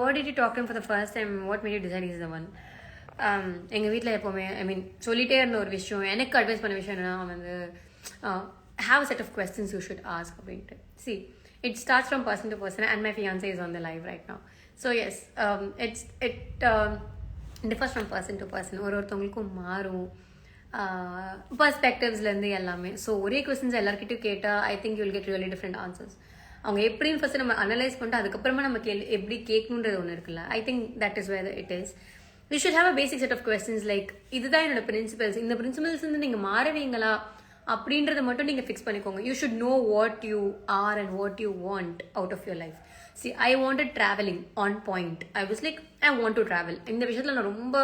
What did you talk to him for the first time? What made you decide he's the one? எங்கள் வீட்டில் எப்போவுமே சொல்லிகிட்டே இருந்த ஒரு விஷயம், எனக்கு அட்வைஸ் பண்ண விஷயம் என்னன்னா வந்து have a set of questions you should ask அப்படின்ட்டு. See, it starts from person to person and my fiancé is on the live right now. So yes, it differs from person to person. ஒருத்தவங்களுக்கும் மாறும் பர்ஸ்பெக்டிவ்ஸ்லேருந்து எல்லாமே. So ஒரே questions எல்லாருக்கிட்டையும் கேட்டால் I think you'll get really different answers. அவங்க எப்படின்னு first நம்ம analyse பண்ணிட்டு அதுக்கப்புறமா நம்ம எப்படி கேட்கணுன்றது ஒன்று இருக்குல்ல. I think that is where it is. You should have a basic set of questions like இதுதான் என்னோட பிரின்சிபல்ஸ், இந்த பிரின்சிபல்ஸ் வந்து நீங்கள் மாறுவீங்களா அப்படின்றத மட்டும் நீங்கள் ஃபிக்ஸ் பண்ணிக்கோங்க. You should know what you are and what you want out of your life. See, I wanted travelling on point. I was like I want to travel. இந்த விஷயத்தில் நான் ரொம்ப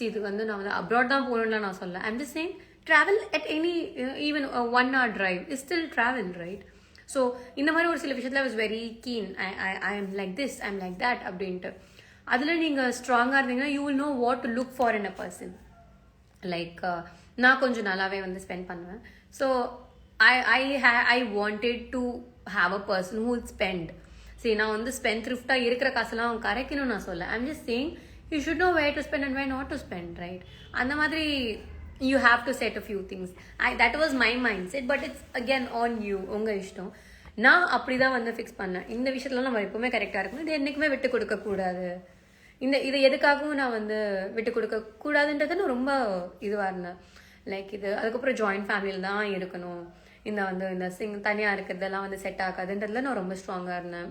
இது வந்து நான் வந்து அப்ராட் தான் போகணும்லாம் நான் சொல்ல. I'm just saying travel at any even 1 hour drive is still travel, right? So இந்த மாதிரி ஒரு சில விஷயத்தில் I was very keen. I am like this, I am like that அப்படின்ட்டு. அதில் நீங்கள் ஸ்ட்ராங்காக இருந்தீங்கன்னா you will know what to look for in a person. Like நான் கொஞ்சம் நல்லாவே வந்து ஸ்பெண்ட் பண்ணுவேன். So I wanted to have a person who will spend. சரி, நான் வந்து ஸ்பெண்ட் த்ரிஃப்டாக இருக்கிற காசெல்லாம் கரைக்கணும்னு நான் சொல்ல. I'm just saying you should know where to spend and where not to spend, right? அந்த மாதிரி you have to set a few things. That was my mindset, but it's again on you, உங்க இஷ்டம். நான் அப்படிதான் வந்து fix பண்ணேன். இந்த விஷயத்துல நம்ம எப்பவுமே கரெக்டாக இருக்கணும், இது என்றைக்குமே விட்டு கொடுக்க கூடாது. இது எதுக்காகவும் நான் வந்து விட்டு கொடுக்க கூடாதுன்றது நான் ரொம்ப இதுவாக இருந்தேன். லைக் இது அதுக்கப்புறம் ஜாயிண்ட் ஃபேமிலியில் தான் இருக்கணும், இந்த தனியாக இருக்கிறதெல்லாம் வந்து செட் ஆகாதுன்றதுல நான் ரொம்ப ஸ்ட்ராங்காக இருந்தேன்.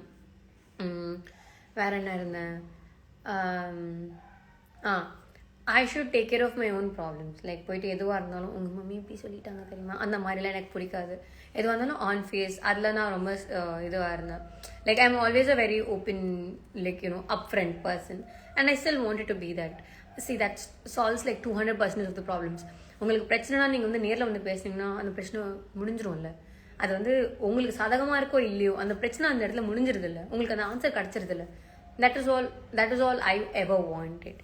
வேற என்ன இருந்தேன்? I should take care of my own problems. Like போயிட்டு எதுவாக இருந்தாலும் உங்கள் மம்மி இப்படி சொல்லிட்டாங்க தெரியுமா, அந்த மாதிரிலாம் எனக்கு பிடிக்காது. எதுவாக இருந்தாலும் ஆன் ஃபேஸ், அதில் நான் ரொம்ப இதுவாக இருந்தேன். Like I am always a very open, like up front person and I still wanted to be that. See, that solves like 200% of the problems. உங்களுக்கு பிரச்சனைனா நீங்கள் வந்து நேரில் வந்து பேசுனீங்கன்னா அந்த பிரச்சனை முடிஞ்சிரும்ல. அது வந்து உங்களுக்கு சாதகமாக இருக்கோ இல்லையோ அந்த பிரச்சனை அந்த இடத்துல முடிஞ்சிருது இல்லை, உங்களுக்கு அந்த ஆன்சர் கிடச்சிருது இல்லை. that is all I ever wanted.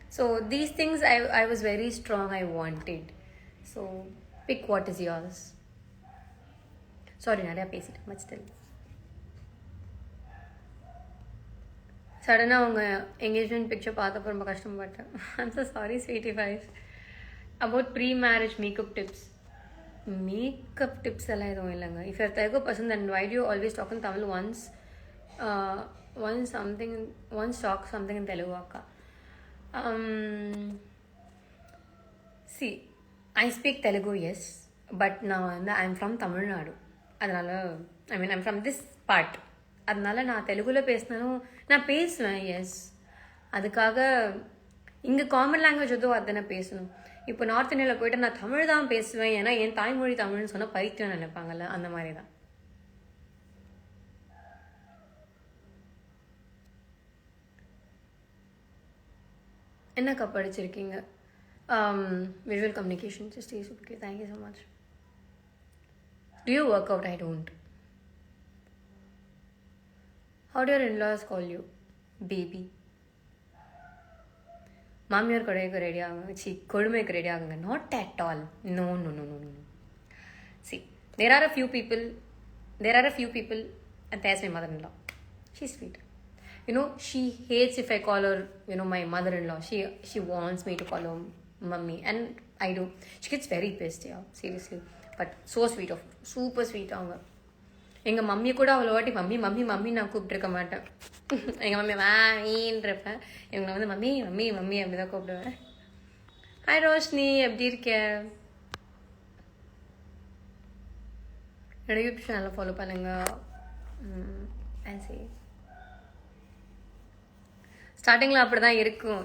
So these things I was very strong, I wanted. So pick what is yours. Sorry, நிறையா பேசிட்டேன், but still. சடனாக அவங்க என்கேஜ்மெண்ட் பிக்சர் பார்த்தப்போ ரொம்ப கஷ்டப்பட்டேன். I'm so sorry, sweetie guys. About pre-marriage makeup tips. Makeup tips எல்லாம் எதுவும் இல்லைங்க. If you're a Telugu person, then why do you always talk in Tamil once talk something in Telugu akka? See, I speak Telugu, yes, but now I'm from Tamil Nadu. அதனால I'm from this part. அதனால நான் தெலுங்குல பேசினாலும் நான் பேசுவேன், S. அதுக்காக இங்கே common language எதுவும் அதுதானே பேசணும். இப்போ நார்த் இந்தியாவில் போயிட்டு நான் தமிழ் தான் பேசுவேன், ஏன்னா என் தாய்மொழி தமிழ்னு சொன்னால் பைத்தியம் நினைப்பாங்கல்ல, அந்த மாதிரி தான். என்னக்கா படிச்சிருக்கீங்க? Visual communication. Just okay, thank you so much. Do you work out? I don't. How do your in-laws call you? Baby. மாமியார் கொடைக்கு ரெடி ஆகுங்க, கொடுமைக்கு ரெடி ஆகுங்க. Not at all. No. See, there are a few people and there's my mother-in-law. She's sweet. She hates if I call her, my mother-in-law. She wants me to call her mummy, and I do. She gets very pissed, yeah, seriously. But so sweet of her, super sweet அவங்க. எங்கள் மம்மியை கூட அவ்வளோ வாட்டி mummy mummy mummy நான் கூப்பிட்டுருக்க மாட்டேன். எங்கள் mummy வான்றப்பேன், இவங்களை வந்து மம்மி மம்மி மம்மி அப்படி தான் கூப்பிடுவேன். ஹாய் ரோஷினி, எப்படி இருக்க? என்னோட யூடியூப் சேனலை ஃபாலோ பண்ணுங்க. சரி, ஸ்டார்டிங்கில் அப்படி தான்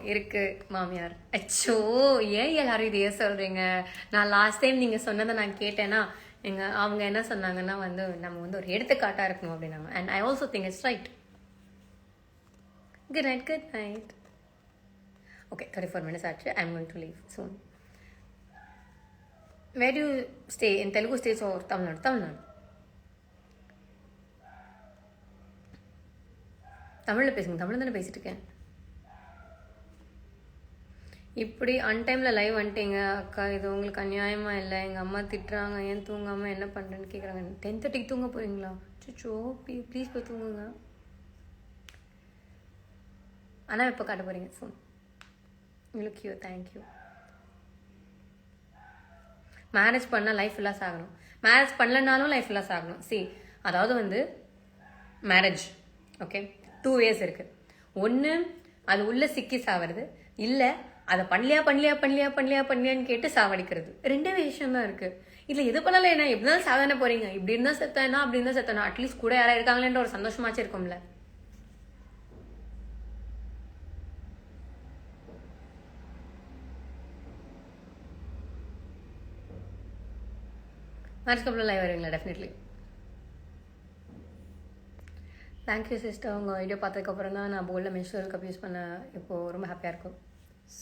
இருக்கு மாமியார். அச்சோ, ஏன் எல்லாரும் இதையே சொல்கிறீங்க? நான் லாஸ்ட் டைம் நீங்கள் சொன்னதை நான் கேட்டேன்னா அவங்க என்ன சொன்னாங்கன்னா வந்து நம்ம வந்து ஒரு எடுத்துக்காட்டாக இருக்கணும் அப்படின்னாங்க. And I also think it's right. Good night. Okay, 34 minutes ஆச்சு. I am going to leave soon. Where to stay? In Telugu states R Tamil Nadu? தமிழில் பேசுங்க. தமிழ் தானே பேசிட்டு இருக்கேன். இப்படி அன்டைமில் லைவ் வந்துட்டீங்க அக்கா, இது உங்களுக்கு அநியாயமாக இல்லை, எங்கள் அம்மா திட்டுறாங்க, ஏன் தூங்காமல் என்ன பண்ணுறேன்னு கேட்குறாங்க. 10:30 தூங்க போகிறீங்களா? சிச்சோ, ப்ளீஸ் போய் தூங்குங்க. ஆனால் இப்போ காட்ட போகிறீங்க ஃபோன். உங்களுக்கு யூ தேங்க்யூ. மேரேஜ் பண்ணால் லைஃப் ஃபுல்லாக சாகணும், மேரேஜ் பண்ணலனாலும் லைஃப் ஃபுல்லாக சாகணும். சி, அதாவது வந்து மேரேஜ் ஓகே 2 ways இருக்குது. ஒன்று அது உள்ளே சிக்கி சாவது, இல்லை அதை பண்ணலையான்னு கேட்டு சாவடிக்கிறது. 2 விஷயம் தான் இருக்குது. இல்லை எது பண்ணல, என்ன எப்படி இருந்தாலும் சாதாரண போகிறீங்க, இப்படி இருந்தால் செத்தேன்னா அப்படி இருந்தால் செத்தேனா, அட்லீஸ்ட் கூட யாராவது இருக்காங்களேன்ற ஒரு சந்தோஷமாச்சும் இருக்கும்ல. மேரேஜ்க்கு அப்புறம் லைவ் வருவீங்களா? டெஃபினெட்லி. Thank you sister. உங்கள் வீடியோ பார்த்ததுக்கப்புறம் தான் நான் போல்டில் மென்ஸ்ட்ரல் கப் யூஸ் பண்ண இப்போது ரொம்ப ஹாப்பியாக இருக்கும்.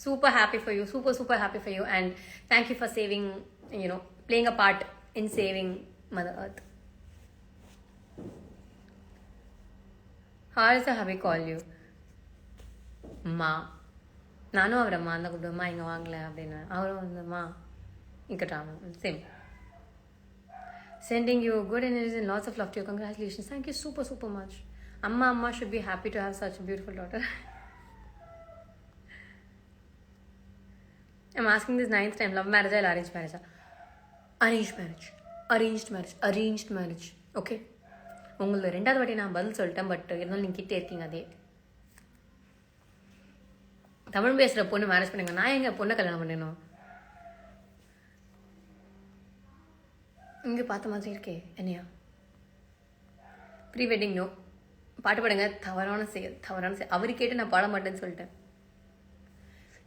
Super happy for you, super happy for you, and thank you for saving, playing a part in saving Mother Earth. How does the hubby call you? Ma. நானும் அவரை அம்மா தான் கூப்பிடுவேம்மா, இங்கே வாங்கல அப்படின்னு. அவரும் வந்துமா இங்கட்டாமா same. Sending you good energy and lots of love to you. Congratulations. Thank you super much. Amma should be happy to have such a beautiful daughter. I'm asking this 9th time. Love marriage or arranged marriage? Arranged marriage. Okay. உங்களுக்கு 2வது வாட்டி நான் பதில் சொல்லிட்டேன், but இருந்தாலும் நீங்கள் கிட்டே இருக்கீங்க. அதே தமிழ் பேசுகிற பொண்ணு மேரேஜ் பண்ணுங்க. நான் எங்க பொண்ணை கல்யாணம் பண்ணணும்? இங்கே பார்த்த மாதிரி இருக்கே என்னையா? Pre wedding no. பாட்டு பாடுங்க. தவறான செயல். அவரு கேட்டு நான் பாட மாட்டேன்னு சொல்லிட்டேன்.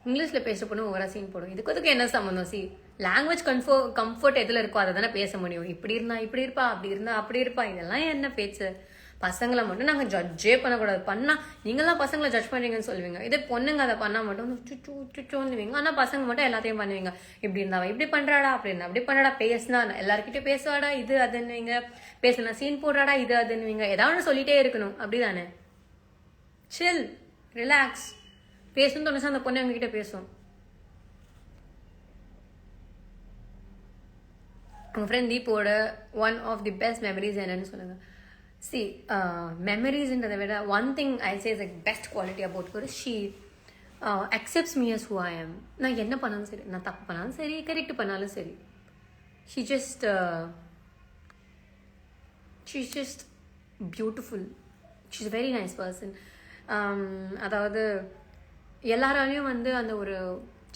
இங்கிலீஷில் பேசுகிற பொண்ணு ஓவரா சீன் போடும். இதுக்கு என்ன சம்மந்தம்? சி, லாங்குவேஜ் கம்ஃபர்ட் எதில் இருக்கோ அதை தானே பேச முடியும். இப்படி இருந்தா இப்படி இருப்பா, அப்படி இருந்தா அப்படி இருப்பா, இதெல்லாம் என்ன பேச்சு? பசங்களை மட்டும் நாங்கள் ஜட்ஜே பண்ணக்கூடாது. பண்ணால் நீங்களாம் பசங்களை ஜட்ஜ் பண்ணுறீங்கன்னு சொல்லுவீங்க. இதே பொண்ணுங்க அதை பண்ணால் மட்டும் சுச்சுன்னுவீங்க. ஆனால் பசங்க மட்டும் எல்லாத்தையும் பண்ணுவீங்க. இப்படி இருந்தாவா இப்படி பண்ணுறாடா, அப்படி இருந்தா அப்படி பண்ணாடா, பேசுனா எல்லாருக்கிட்டையும் பேசுவாடா, இது அதுன்னுவீங்க, பேசுனா சீன் போடுறாடா, இது அதுன்னுவீங்க. ஏதாவது சொல்லிட்டே இருக்கணும், அப்படிதானே? Chill, relax. பேசணும்னு தோணுச்சா அந்த பொண்ணு அவங்ககிட்ட பேசும். உங்கள் ஃப்ரெண்ட் தீப்போட one of the best memories என்னன்னு சொல்லுங்க. சி, மெமரிஸ்ன்றதை விட one thing I say is like best quality about her, she accepts me as who I am. நான் என்ன பண்ணாலும் சரி, நான் தப்பு பண்ணாலும் சரி, கரெக்ட் பண்ணாலும் சரி, she just beautiful. She is very nice person. அதாவது எல்லாராலையும் வந்து அந்த ஒரு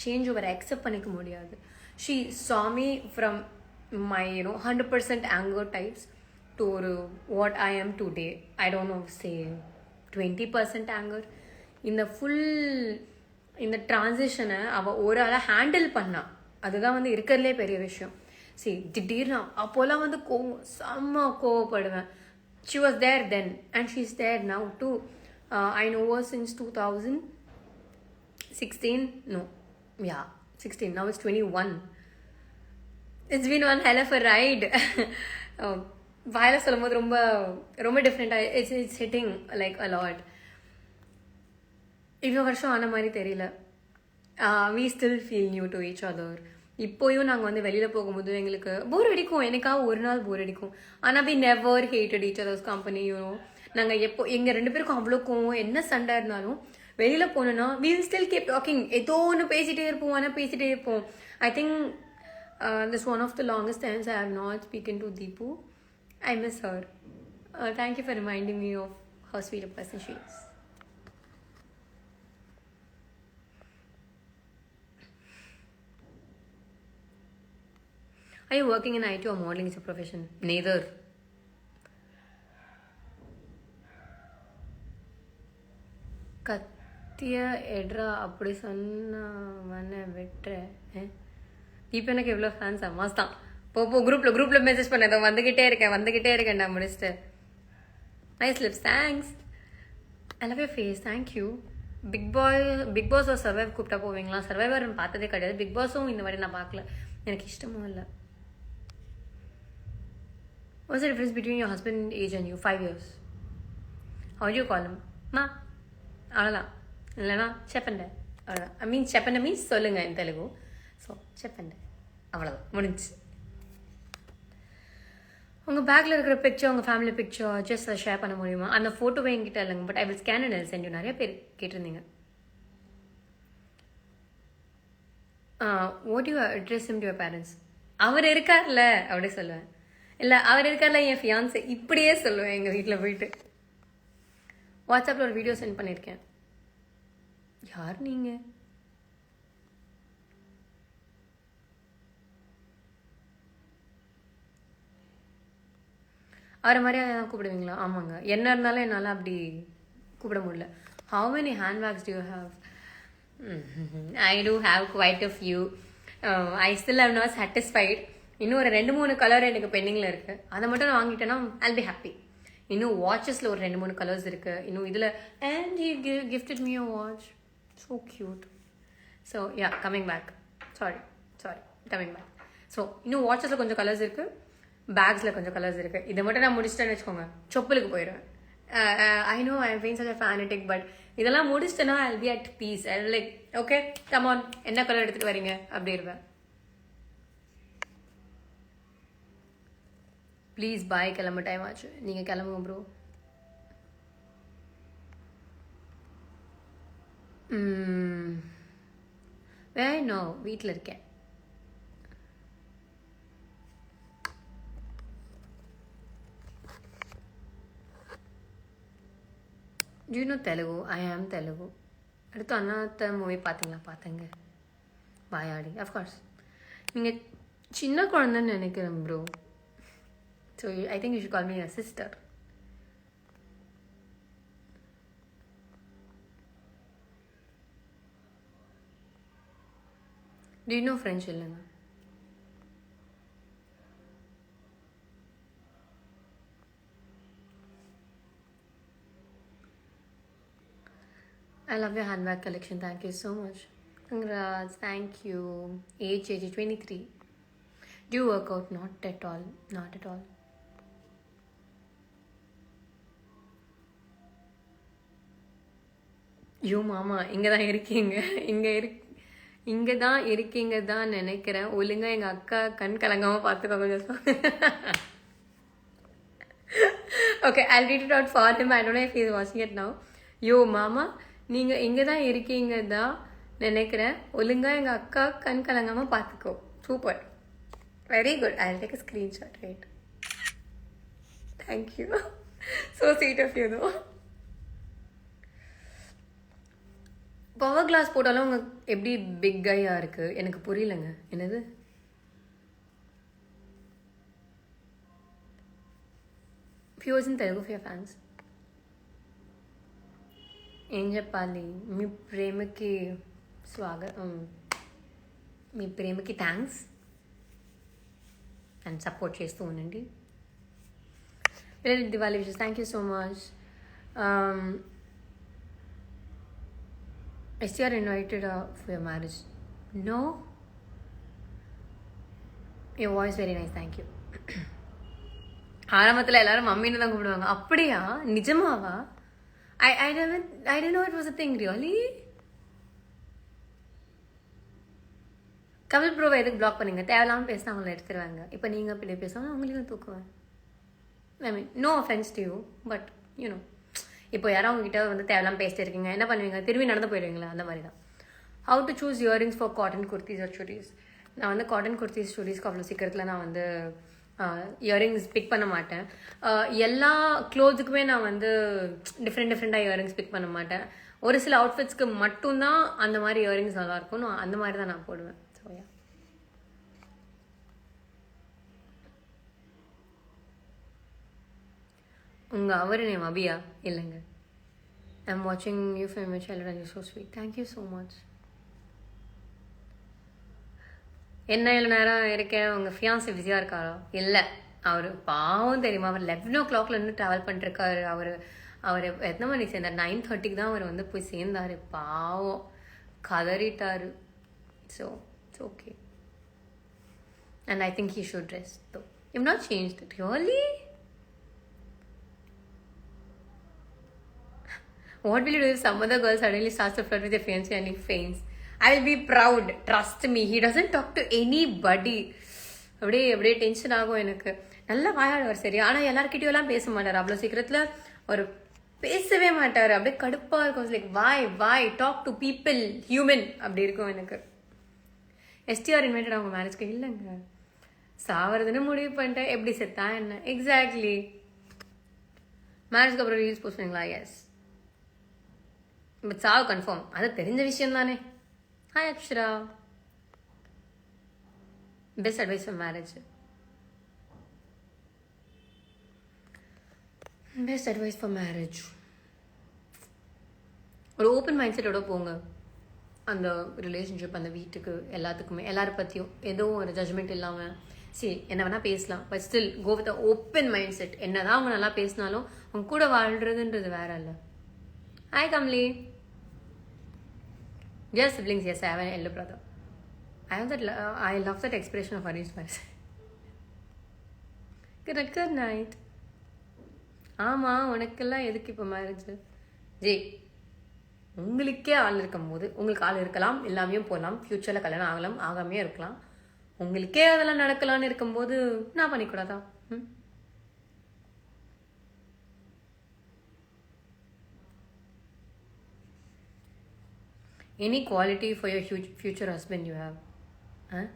சேஞ்ச் ஓவரை அக்செப்ட் பண்ணிக்க முடியாது. She saw me from my 100% anger types to what I am today. I don't know, say 20% anger. இந்த ட்ரான்சிஷனை அவள் ஒரு ஆளாக ஹேண்டில் பண்ணா. அதுதான் வந்து இருக்கிறதுலே பெரிய விஷயம். சரி, திடீர்னு அப்போலாம் வந்து செம்ம கோவப்படுவேன். She was there then and she's there now too. I know her since 2016. No, yeah, 16. Now it's 21. It's been one hell of a ride. வாயில சொல்லும் போது ரொம்ப ரொம்ப டிஃப்ரெண்டாக it's hitting like a lot. இவ்வளோ வருஷம் ஆன மாதிரி தெரியல. we still feel new to each other. இப்போயும் நாங்கள் வந்து வெளியில் போகும்போது எங்களுக்கு போர் அடிக்கும். எனக்காக ஒரு நாள் போர் அடிக்கும். ஆனால் we never hated each other's company. நாங்கள் எங்கள் 2 பேருக்கும் அவ்வளோ கோவம், என்ன சண்டை இருந்தாலும் வெளியில் போனோன்னா we will still keep talking. ஏதோ ஒன்று பேசிகிட்டே இருப்போம். I think this one of the longest times I have not spoken to Deepu. I miss her. Thank you for reminding me of how sweet a person she is. Are you working in IT or modeling is a profession? Neither. கத்திய எட்ரா அப்படி சொன்ன விட்டுறேன். இப்போ எனக்கு எவ்வளோ fans அம்மாஸ் தான். போ குரூப்பில் மெசேஜ் பண்ண வந்துக்கிட்டே இருக்கேன் நான் முடிச்சுட்டு. Nice lips, thanks. I love your face, thank you. Big boss ஒரு சர்வைவ் கூப்பிட்டா போவீங்களா? சர்வைவர் பார்த்ததே கிடையாது. பிக் பாஸும் இந்த மாதிரி நான் பார்க்கல, எனக்கு இஷ்டமும் இல்லை. What's the difference between your husband age and you? 5 years. How do you call him? Ma. அவ்வளோதான். இல்லைனா செப்பண்ட. ஐ மீன் செப்பண்ட மீன்ஸ் சொல்லுங்க in Telugu. ஸோ செப்பண்ட அவ்வளோதான் முடிஞ்சு. உங்கள் பேக்கில் இருக்கிற பிக்சர் உங்கள் ஃபேமிலி பிக்சர் ஜஸ்ட் அதை ஷேர் பண்ண முடியுமா? அந்த ஃபோட்டோவை என்கிட்ட இல்லைங்க, but I will scan and send you. நிறைய பேர் கேட்டிருந்தீங்க. What you address him to your parents? அவர் இருக்கார்ல அப்படி சொல்லுவேன். இல்லை அவர் இருக்கார்ல என் ஃபியான்ஸே இப்படியே சொல்லுவேன் எங்கள் வீட்டில் போயிட்டு. வாட்ஸ்அப்பில் ஒரு வீடியோ சென்ட் பண்ணியிருக்கேன். யார் நீங்கள்? அவரை மாதிரியே தான் கூப்பிடுவீங்களா? ஆமாங்க, என்ன இருந்தாலும் என்னால் அப்படி கூப்பிட முடியல. How many handbags do you have? I do have quite a few. I still have not satisfied. இன்னும் ஒரு 2-3 கலர் எனக்கு பெண்டிங்கில் இருக்குது. அதை மட்டும் நான் வாங்கிட்டேன்னா ஐல் பி ஹாப்பி. இன்னும் வாட்சஸில் ஒரு 2-3 கலர்ஸ் இருக்குது. இன்னும் இதில் and you gifted me a watch, so cute. So yeah, coming back. Sorry coming back. So இன்னும் வாட்சஸில் கொஞ்சம் கலர்ஸ் இருக்குது, பேக்ஸில் கொஞ்சம் கலர்ஸ் இருக்குது. இதை மட்டும் நான் முடிச்சிட்டேன்னு வச்சுக்கோங்க, சொப்பலுக்கு போயிடுவேன். I know I been such a fanatic, but இதெல்லாம் முடிச்சிட்டேன்னா I'll be at peace. I like okay come on, என்ன கலர் எடுத்துகிட்டு வரீங்க அப்படி இருப்பேன். ப்ளீஸ் பாய், கிளம்ப டைம் ஆச்சு. நீங்கள் கிளம்புங்க ப்ரோ. வேணும், வீட்டில் இருக்கேன். Do you know Telugu? I am Telugu. அடுத்து அண்ணாத்த மூவி பார்த்தீங்களா? பார்த்தேங்க, வாயாடி. அஃப்கோர்ஸ் நீங்கள் சின்ன குழந்தைன்னு நினைக்கிறேன் bro. So I think you should call me your sister. Do you know French? இல்லைங்க. I love your handbag collection. Thank you so much. Congrats. Thank you. Age 23. Do you work out? Not at all. Not at all. ஐயோ மாமா, இங்கே தான் இருக்கீங்க. இங்கே தான் இருக்கீங்க தான் நினைக்கிறேன். ஒழுங்கா எங்கள் அக்கா கண் கலங்காமல் பார்த்துக்கோங்க. Okay, I'll read it out for him. I don't know if he's watching it now. யோ மாமா, நீங்கள் இங்கே தான் இருக்கீங்க தான் நினைக்கிறேன். ஒழுங்கா எங்கள் அக்கா கண் கலங்காமல் பார்த்துக்கோ. Super, very good. I'll take a screenshot. Wait. Thank you. So sweet of you though. Power class போட்டாலும் உங்க எப்படி பிக் ஐயா இருக்கு? எனக்கு புரியலங்க. என்னது? Viewers in Telugu for your fans. ఏం చెప్పాలి? మీ ప్రేమకి స్వాగతం, మీ ప్రేమకి థ్యాంక్స్ అండ్ సపోర్ట్ చేస్తూ ఉండండి. Diwali wishes. Thank you so much. Is you are invited for your marriage? No? Your voice very nice. Thank you. ஆரம்பத்தில் எல்லாரும் மம்மின்னு தான் கூப்பிடுவாங்க. அப்படியா? நிஜமாவா? I didn't know it was a thing. Really? Kapil ப்ரோவை எதுக்கு பிளாக் பண்ணுங்க? தேவையில்லாமல் பேசினா அவங்கள எடுத்துருவாங்க. இப்போ நீங்கள் அப்படி பேசுவாங்க, அவங்களையும் தூக்குவேன். I mean no offence to you, but you know, இப்போ யாரும் அவங்ககிட்ட வந்து தேவையில்லாமல் பேசிட்டு இருக்கீங்க, என்ன பண்ணுவீங்க? திரும்பி நடந்து போயிடுவீங்களா? அந்த மாதிரி தான். How to choose earrings for cotton kurtis or chudis? நான் வந்து காட்டன் குர்த்திஸ் சுடிஸ்க்கு அவ்வளோ சீக்கிரத்தில் நான் வந்து இயரிங்ஸ் பிக் பண்ண மாட்டேன். எல்லா க்ளோத்ஸுக்குமே நான் வந்து டிஃப்ரெண்ட்டாக இயரிங்ஸ் பிக் பண்ண மாட்டேன். ஒரு சில அவுட்ஃபிட்ஸ்க்கு மட்டும்தான் அந்த மாதிரி இயரிங்ஸ் நல்லாயிருக்கும். நான் அந்த மாதிரி தான் நான் போடுவேன். So yeah. உங்கள் அவர் நேம் அபியா? இல்லைங்க. ஐம் வாட்சிங் you from my childhood and you so sweet. Thank you so much. என்ன இவ்வளோ நேரம் இருக்கேன்? உங்கள் ஃபியான்ஸி பிஸியாக இருக்காரோ? இல்லை, அவர் பாவம் தெரியுமா, அவர் 11 o'clock இருந்து ட்ராவல் பண்ணிருக்காரு. அவர் எத்தனை மணிக்கு சேர்ந்தார்? 9:30 தான் அவர் வந்து போய் சேர்ந்தார். பாவம் கதறிட்டார். So it's okay. And I think he should rest though. You not change it really? What will you do if some other girl suddenly starts to flirt with your fiancé and he faints? I will be proud. Trust me. He doesn't talk to anybody. அப்படியே அப்படியே tension ஆகும் எனக்கு. நல்லா வாயாடுவார் சரி, ஆனால் எல்லாருக்கிட்டையும் பேச மாட்டார். அவ்வளோ சீக்கிரத்தில் ஒரு பேசவே மாட்டார். அப்படியே கடுப்பாக இருக்கும். Like why talk to people human அப்படி இருக்கும் எனக்கு. எஸ்டிஆர் இன்வைட்டட் அவங்க மேரேஜ்க்கு இல்லைங்க, சாவறதுன்னு முடிவு பண்ணிட்டேன். எப்படி செத்தா என்ன? எக்ஸாக்ட்லி. மேரேஜ்க்கு அப்புறம் ரீல்ஸ் போஸ்ட் பண்ணுங்களா? எஸ், பட் சாவு கன்ஃபார்ம். அது தெரிஞ்ச விஷயம் தானே. Hi Akshara. Best advice for marriage. Best advice for marriage, ஒரு ஓப்பன் மைண்ட் செட்டோட போங்க அந்த ரிலேஷன்ஷிப், அந்த வீட்டுக்கு, எல்லாத்துக்குமே, எல்லாரை பற்றியும் எதுவும் ஒரு ஜட்ஜ்மெண்ட் இல்லாமல். சரி, என்ன வேணால் பேசலாம், but still go with open mind set. என்ன தான் அவங்க நல்லா பேசினாலும் அவங்க கூட வாழ்கிறதுன்றது வேற இல்லை. Hi Kamli. Yes, siblings, yes, I have an elder brother. I love that expression of arranged marriage. Good night. ஆமாம், உனக்கெல்லாம் எதுக்கு இப்போ மேரேஜ்? ஜெய், உங்களுக்கே ஆள் இருக்கும் போது, உங்களுக்கு ஆள் இருக்கலாம், எல்லாமே போகலாம், ஃப்யூச்சரில் கல்யாணம் ஆகலாம், ஆகாமே இருக்கலாம். உங்களுக்கே அதெல்லாம் நடக்கலான்னு இருக்கும்போது நான் பண்ணிக்கூடாதா? Any quality for your future husband you have? Huh?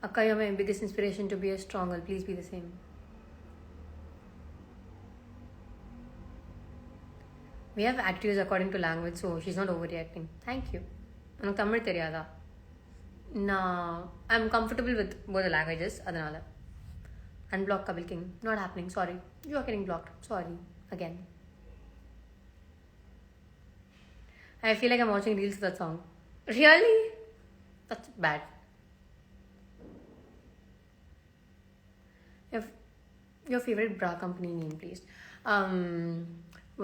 Akka, you're my biggest inspiration to be a strong girl. Please be the same. We have attitudes according to language, so she's not overreacting. Thank you. உனக்கு தமிழ் தெரியாதா? I'm comfortable with both the languages. அதனால unblock Kabil King. Not happening. Sorry. You are getting blocked. Sorry. Again. I feel like I'm watching reels of that song. Really? That's bad. Your favorite bra company name, please.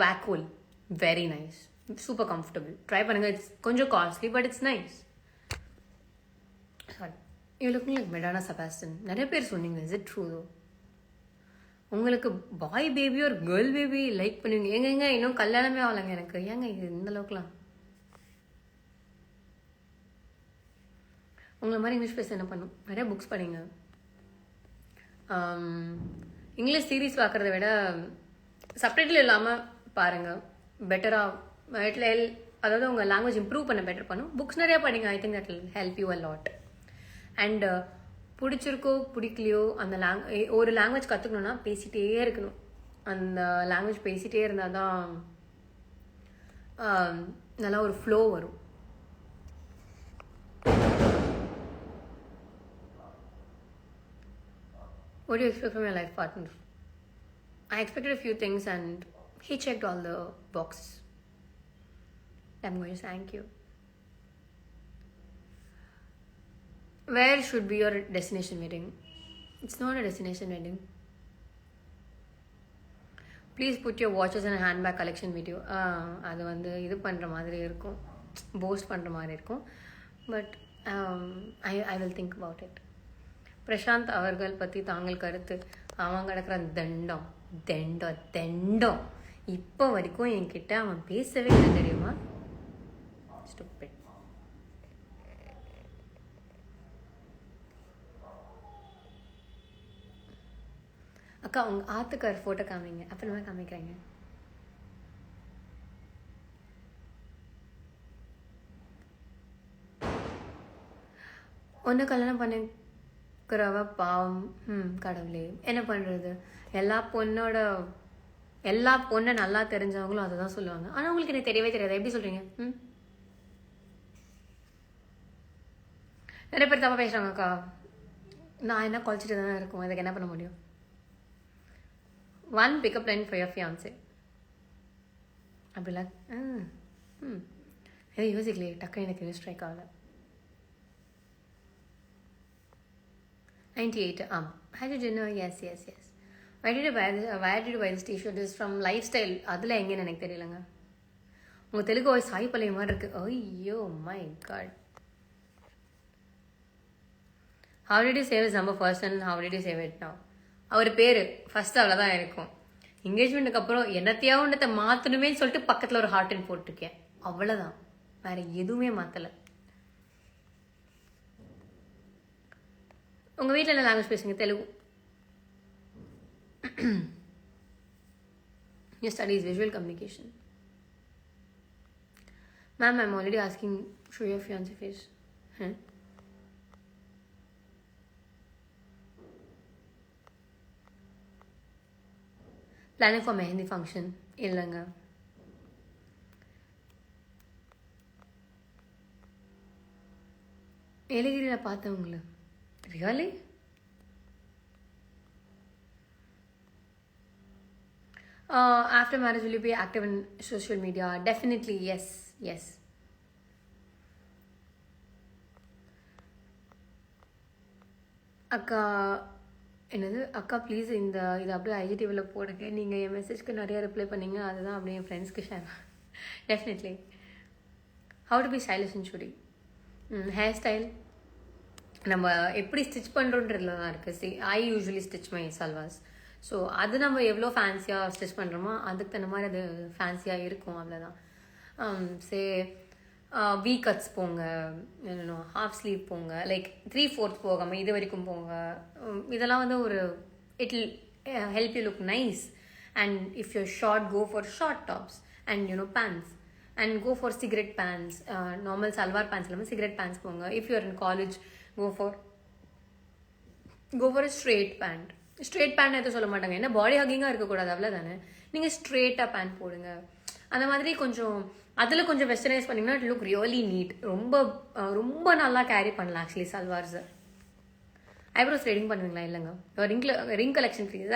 Wacool. Very nice. Super comfortable. Try பண்ணுங்க. It's கொஞ்சம் costly, but it's nice. Sorry. You're looking like Madonna Sebastian. நிறைய பேர் சொன்னீங்க. Is it true though? உங்களுக்கு boy baby ஒரு girl baby like பண்ணுவீங்க. எங்க இன்னும் கல்யாணமே ஆகலைங்க எனக்கு. ஏங்க இது இந்த அளவுக்குலாம்? உங்களை மாதிரி இங்கிலீஷ் பேச என்ன பண்ணும்? நிறைய புக்ஸ் படிங்க. இங்கிலீஷ் சீரீஸ் பார்க்குறத விட சப்டைட்டில் இல்லாமல் பாருங்கள், பெட்டராக. அதாவது உங்கள் லாங்குவேஜ் இம்ப்ரூவ் பண்ண பெட்டர் பண்ணும். புக்ஸ் நிறையா படிங்க. ஐ think that will help you a lot. And பிடிச்சிருக்கோ பிடிக்கலையோ, அந்த ஒரு லாங்குவேஜ் கற்றுக்கணுன்னா பேசிகிட்டே இருக்கணும். அந்த லாங்குவேஜ் பேசிகிட்டே இருந்தால் தான் நல்லா ஒரு ஃப்ளோ வரும். What do you expect from your life partner? I expected a few things and he checked all the boxes. I'm going to thank you. Where should be your destination wedding? It's not a destination wedding. Please put your watches in a handbag collection video. அது வந்து இது பண்ணுற மாதிரி இருக்கும், post பண்ணுற மாதிரி இருக்கும். But I will think about it. Prashanth அவர்கள் பற்றி தாங்கள் கருத்து? அவன் கிடக்கிற தண்டம் தண்டம் தண்டம் இப்போ வரைக்கும் என்கிட்ட அவன் பேசவே இல்லை தெரியுமா? ஸ்டூபிட். அக்கா, உங்கள் ஆத்துக்கார் ஃபோட்டோ காமிங்க, அப்புறமா காமிக்கிறாங்க. ஒன்று கல்யாணம் பண்ணிக்கிறவ பாவம். கடவுளே, என்ன பண்ணுறது? எல்லா பொண்ணை நல்லா தெரிஞ்சவங்களும் அதை தான் சொல்லுவாங்க. ஆனால் உங்களுக்கு எனக்கு தெரியவே தெரியாது. எப்படி சொல்கிறீங்க? நிறைய பேர் தப்பாக பேசுகிறாங்கக்கா. நான் என்ன குழச்சிட்டு தானே இருக்கும், அதுக்கு என்ன பண்ண முடியும்? One pickup line for your fiancé. அப்படிலாம் எதுவும் யோசிக்கலையே, டக்குன்னு எனக்கு எதுவும் ஸ்ட்ரைக் ஆகலை. 98. Had you dinner? Yes. Why did you buy this t-shirt? This is from Lifestyle. அதில் எங்கேன்னு எனக்கு தெரியலங்க. உங்கள் தெலுங்கு வாய்ஸ் சாய் பழைய மாதிரி இருக்கு. ஐயோ my God. How did you save his number first and how did you save it now? அவர் பேர் ஃபர்ஸ்ட் அவ்வளோதான் இருக்கும். என்கேஜ்மெண்ட்டுக்கு அப்புறம் என்னத்தையாவது மாற்றணுமே சொல்லிட்டு பக்கத்தில் ஒரு ஹார்ட்னு போட்டிருக்கேன், அவ்வளோதான், வேற எதுவுமே மாற்றலை. உங்கள் வீட்டில் என்ன லாங்குவேஜ் பேசுங்க? Telugu. Your study is visual communication. Ma'am, I'm already asking, show your fiancé face. Huh? Planning for mehendi function. இல்லைங்க. ஏலகிரியில் பார்த்தவங்கள really? After marriage, will you be active in social media? Definitely, yes. அக்கா என்னது அக்கா please இதை அப்படியே ஐஜிடிவியில் போடுங்க. நீங்கள் என் மெசேஜ்க்கு நிறைய reply பண்ணீங்க, அதுதான் அப்படியே என் ஃப்ரெண்ட்ஸ்க்கு share. Definitely. How to be stylish in chudi? Hair style நம்ம எப்படி ஸ்டிச் பண்ணுறோன்றதுல தான் இருக்குது. I usually stitch my salwars. So அது நம்ம எவ்வளோ ஃபேன்சியாக ஸ்டிச் பண்ணுறோமோ அதுக்கு தகுந்த மாதிரி அது ஃபேன்சியாக இருக்கும், அவ்வளோதான். சே வீ கட்ஸ் போங்க, ஹாஃப் ஸ்லீவ் போங்க, லைக் 3/4 போகாமல் இது வரைக்கும் போங்க. இதெல்லாம் வந்து ஒரு it will help you look nice. And if you short, go for short tops and pants and go for cigarette pants. Normal salwar pants இல்லாமல் சிகரெட் பேண்ட்ஸ் போங்க. If you are in college, go for straight pant. Straight pant எதுவும் சொல்ல மாட்டாங்க, ஏன்னா பாடி ஹக்கிங்காக இருக்கக்கூடாது, அவ்வளோதானே. நீங்கள் ஸ்ட்ரெயிட்டாக பேண்ட் போடுங்க. அந்த மாதிரி கொஞ்சம் அதில் கொஞ்சம் வெஸ்டர்னைஸ் பண்ணிங்கன்னா இட் லுக் ரியலி நீட். ரொம்ப நல்லா கேரி பண்ணலாம் ஆக்சுவலி சல்வார்ஸை. ஐப்ரோஸ் த்ரெடிங் பண்ணுவீங்களா? இல்லைங்க. Ring collection please.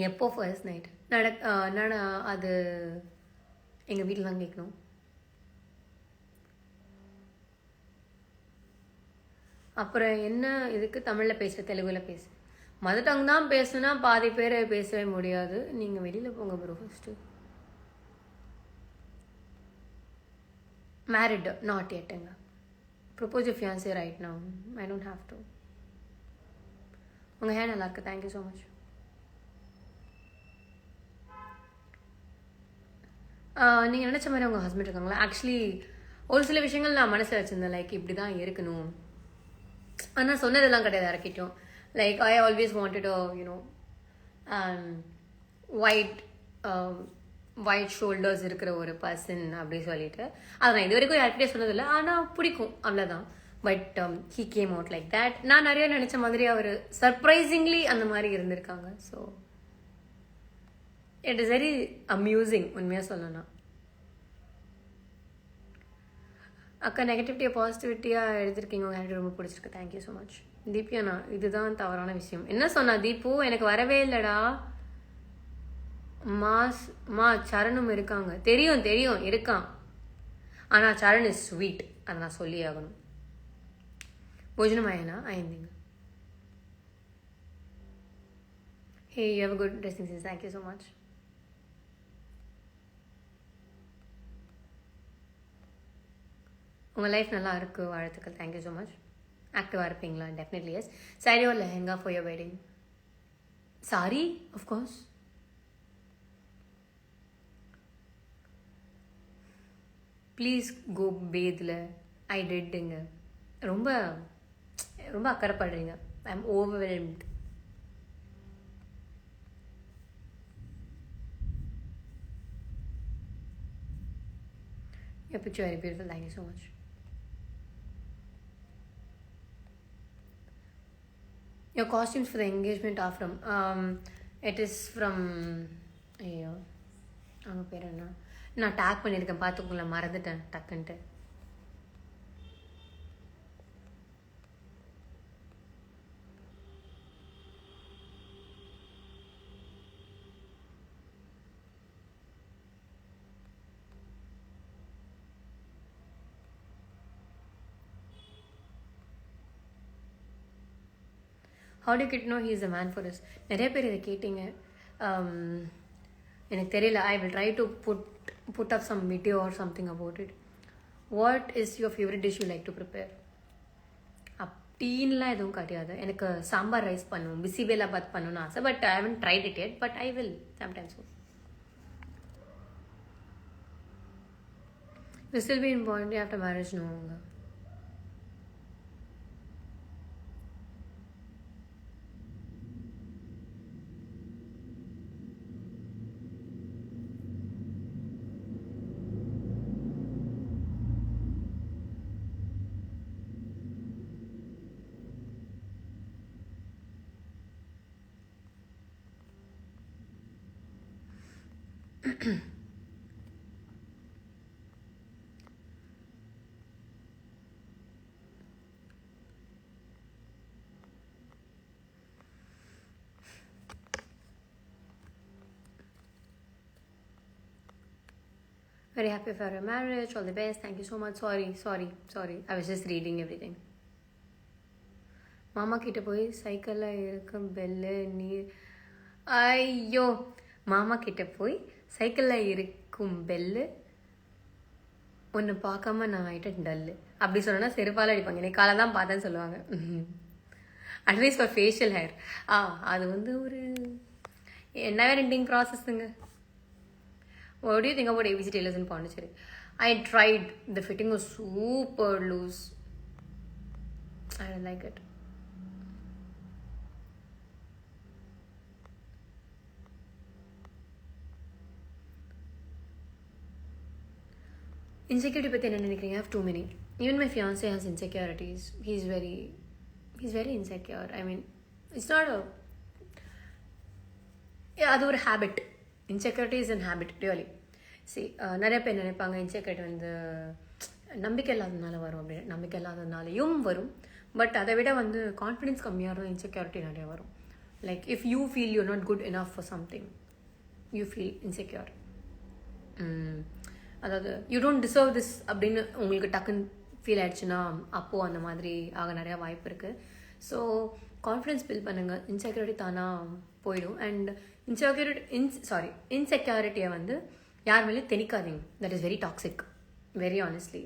எப்போ ஃபர்ஸ்ட் நைட் அது எங்கள் வீட்டில் தான் கேட்கணும். அப்புறம் என்ன இதுக்கு தமிழில் பேசுகிற, தெலுங்குல பேசு. மதர் டங் தான் பேசுனா பாதி பேர் பேசவே முடியாது. நீங்கள் வெளியில் போங்க ப்ரோ. ஃபஸ்ட்டு மேரிட் நாட் எட்டுங்க. Propose your fiance right now. I don't have to. உங்கள் ஹேர் நல்லா இருக்கு, தேங்க்யூ ஸோ மச். நீங்கள் நினச்ச மாதிரி உங்கள் ஹஸ்பண்ட் இருக்காங்களா? ஆக்சுவலி ஒரு சில விஷயங்கள் நான் மனசில் வச்சுருந்தேன், லைக் இப்படி தான் இருக்கணும். ஆனால் சொன்னதெல்லாம் கிடையாது யார்கிட்டையும். Like I always wanted white shoulders இருக்கிற ஒரு பர்சன் அப்படி சொல்லிட்டு அதை நான் இது வரைக்கும் யார்கிட்டே சொன்னதில்லை. ஆனால் பிடிக்கும், அவ்வளோதான். But he came out like that. நான் நிறைய நினச்ச மாதிரி அவர் சர்ப்ரைசிங்லி அந்த மாதிரி இருந்திருக்காங்க. So it is very amusing உண்மையாக சொல்லணும்னா. அக்கா நெகட்டிவிட்டியை பாசிட்டிவிட்டியாக எடுத்திருக்கீங்க, உங்கள் ஹேண்ட் ரொம்ப பிடிச்சிருக்கு, தேங்க்யூ ஸோ மச். தீபியாண்ணா இதுதான் தவறான விஷயம். என்ன சொன்னா தீபு? எனக்கு வரவே இல்லைடா. சரணும் இருக்காங்க, தெரியும் இருக்கான். ஆனால் சரண் இஸ் ஸ்வீட், அதை நான் சொல்லி ஆகணும். భోజనం అయింది. Hey, you have a good dressing sense. Thank you so much. உங்கள் லைஃப் நல்லா இருக்கு, வாழ்த்துக்கள், தேங்க்யூ ஸோ மச். ஆக்டிவாக இருப்பீங்களா? Definitely yes. Sari or lehenga for your wedding? Sari of course. Please go பேதில். ஐ டிட்டுங்க. ரொம்ப ரொம்ப அக்கறைப்படுறீங்க. I am overwhelmed. Your picture very beautiful. Thank you so much. Your costumes for the engagement are from it is from ஐயோ அவங்க பேர் என்ன, நான் டேக் பண்ணியிருக்கேன் பார்த்துக்கோங்கள, மறந்துட்டேன் டக்குன்ட்டு. How do you get to know he is a man for us? நிறைய பேர் இதை கேட்டீங்க, எனக்கு தெரியல. I will try to put up some video or something about it. What is your favorite dish you like to prepare? டீன்லாம் எதுவும் கிடையாது. எனக்கு sambar rice பண்ணுவோம், பிசிபெல்லா பாத் பண்ணணும்னு ஆசை. But I haven't tried it yet, but I will sometimes. Will still be important after marriage? No. Very happy for your marriage. All the best. Thank you so much. Sorry. I was just reading everything. மாமா கிட்ட போய் சைக்கிளில் இருக்கும் bell நீர். ஐயோ, மாமா கிட்ட போய் சைக்கிளில் இருக்கும் பெல்லு ஒன்று பார்க்காம நான் ஆகிட்டேன் டல்லு. அப்படி சொன்னா செருப்பால் அடிப்பாங்க. எனக்கு காலை தான் பார்த்தேன்னு சொல்லுவாங்க. Advice for facial hair. அது வந்து ஒரு நெவர் எண்டிங் ப்ராசஸ்ங்க. What do you think about ABC tailors in Pondicherry? I tried. The fitting was super loose. I don't like it. Insecurity பத்தி என்ன நினைக்கிறீங்க? I have too many. Even my fiance has insecurities. He's very insecure. I mean, it's not a... அது ஒரு habit. Insecurity is an habit really. நிறைய பேர் நினைப்பாங்க insecurity வந்து நம்பிக்கை இல்லாததுனால வரும் அப்படின்னு. நம்பிக்கை இல்லாததுனாலையும் வரும். பட் அதை விட வந்து கான்ஃபிடென்ஸ் கம்மியாக இருந்தால் இன்செக்யூரிட்டி நிறைய வரும். Like if you feel you not good enough for something, you feel insecure. அதாவது யூ டோன்ட் டிசர்வ் திஸ் அப்படின்னு உங்களுக்கு டக்குன்னு ஃபீல் ஆயிடுச்சுன்னா அப்போது அந்த மாதிரி ஆக நிறையா வாய்ப்பு இருக்குது. ஸோ கான்ஃபிடென்ஸ் பில்ட் பண்ணுங்கள். இன்செக்யூரிட்டி தானாக போயிடும். அண்ட் இன்செக்யூரிட்டியை வந்து யார் மேலேயும் திணிக்காதீங்க. That is very toxic, very honestly.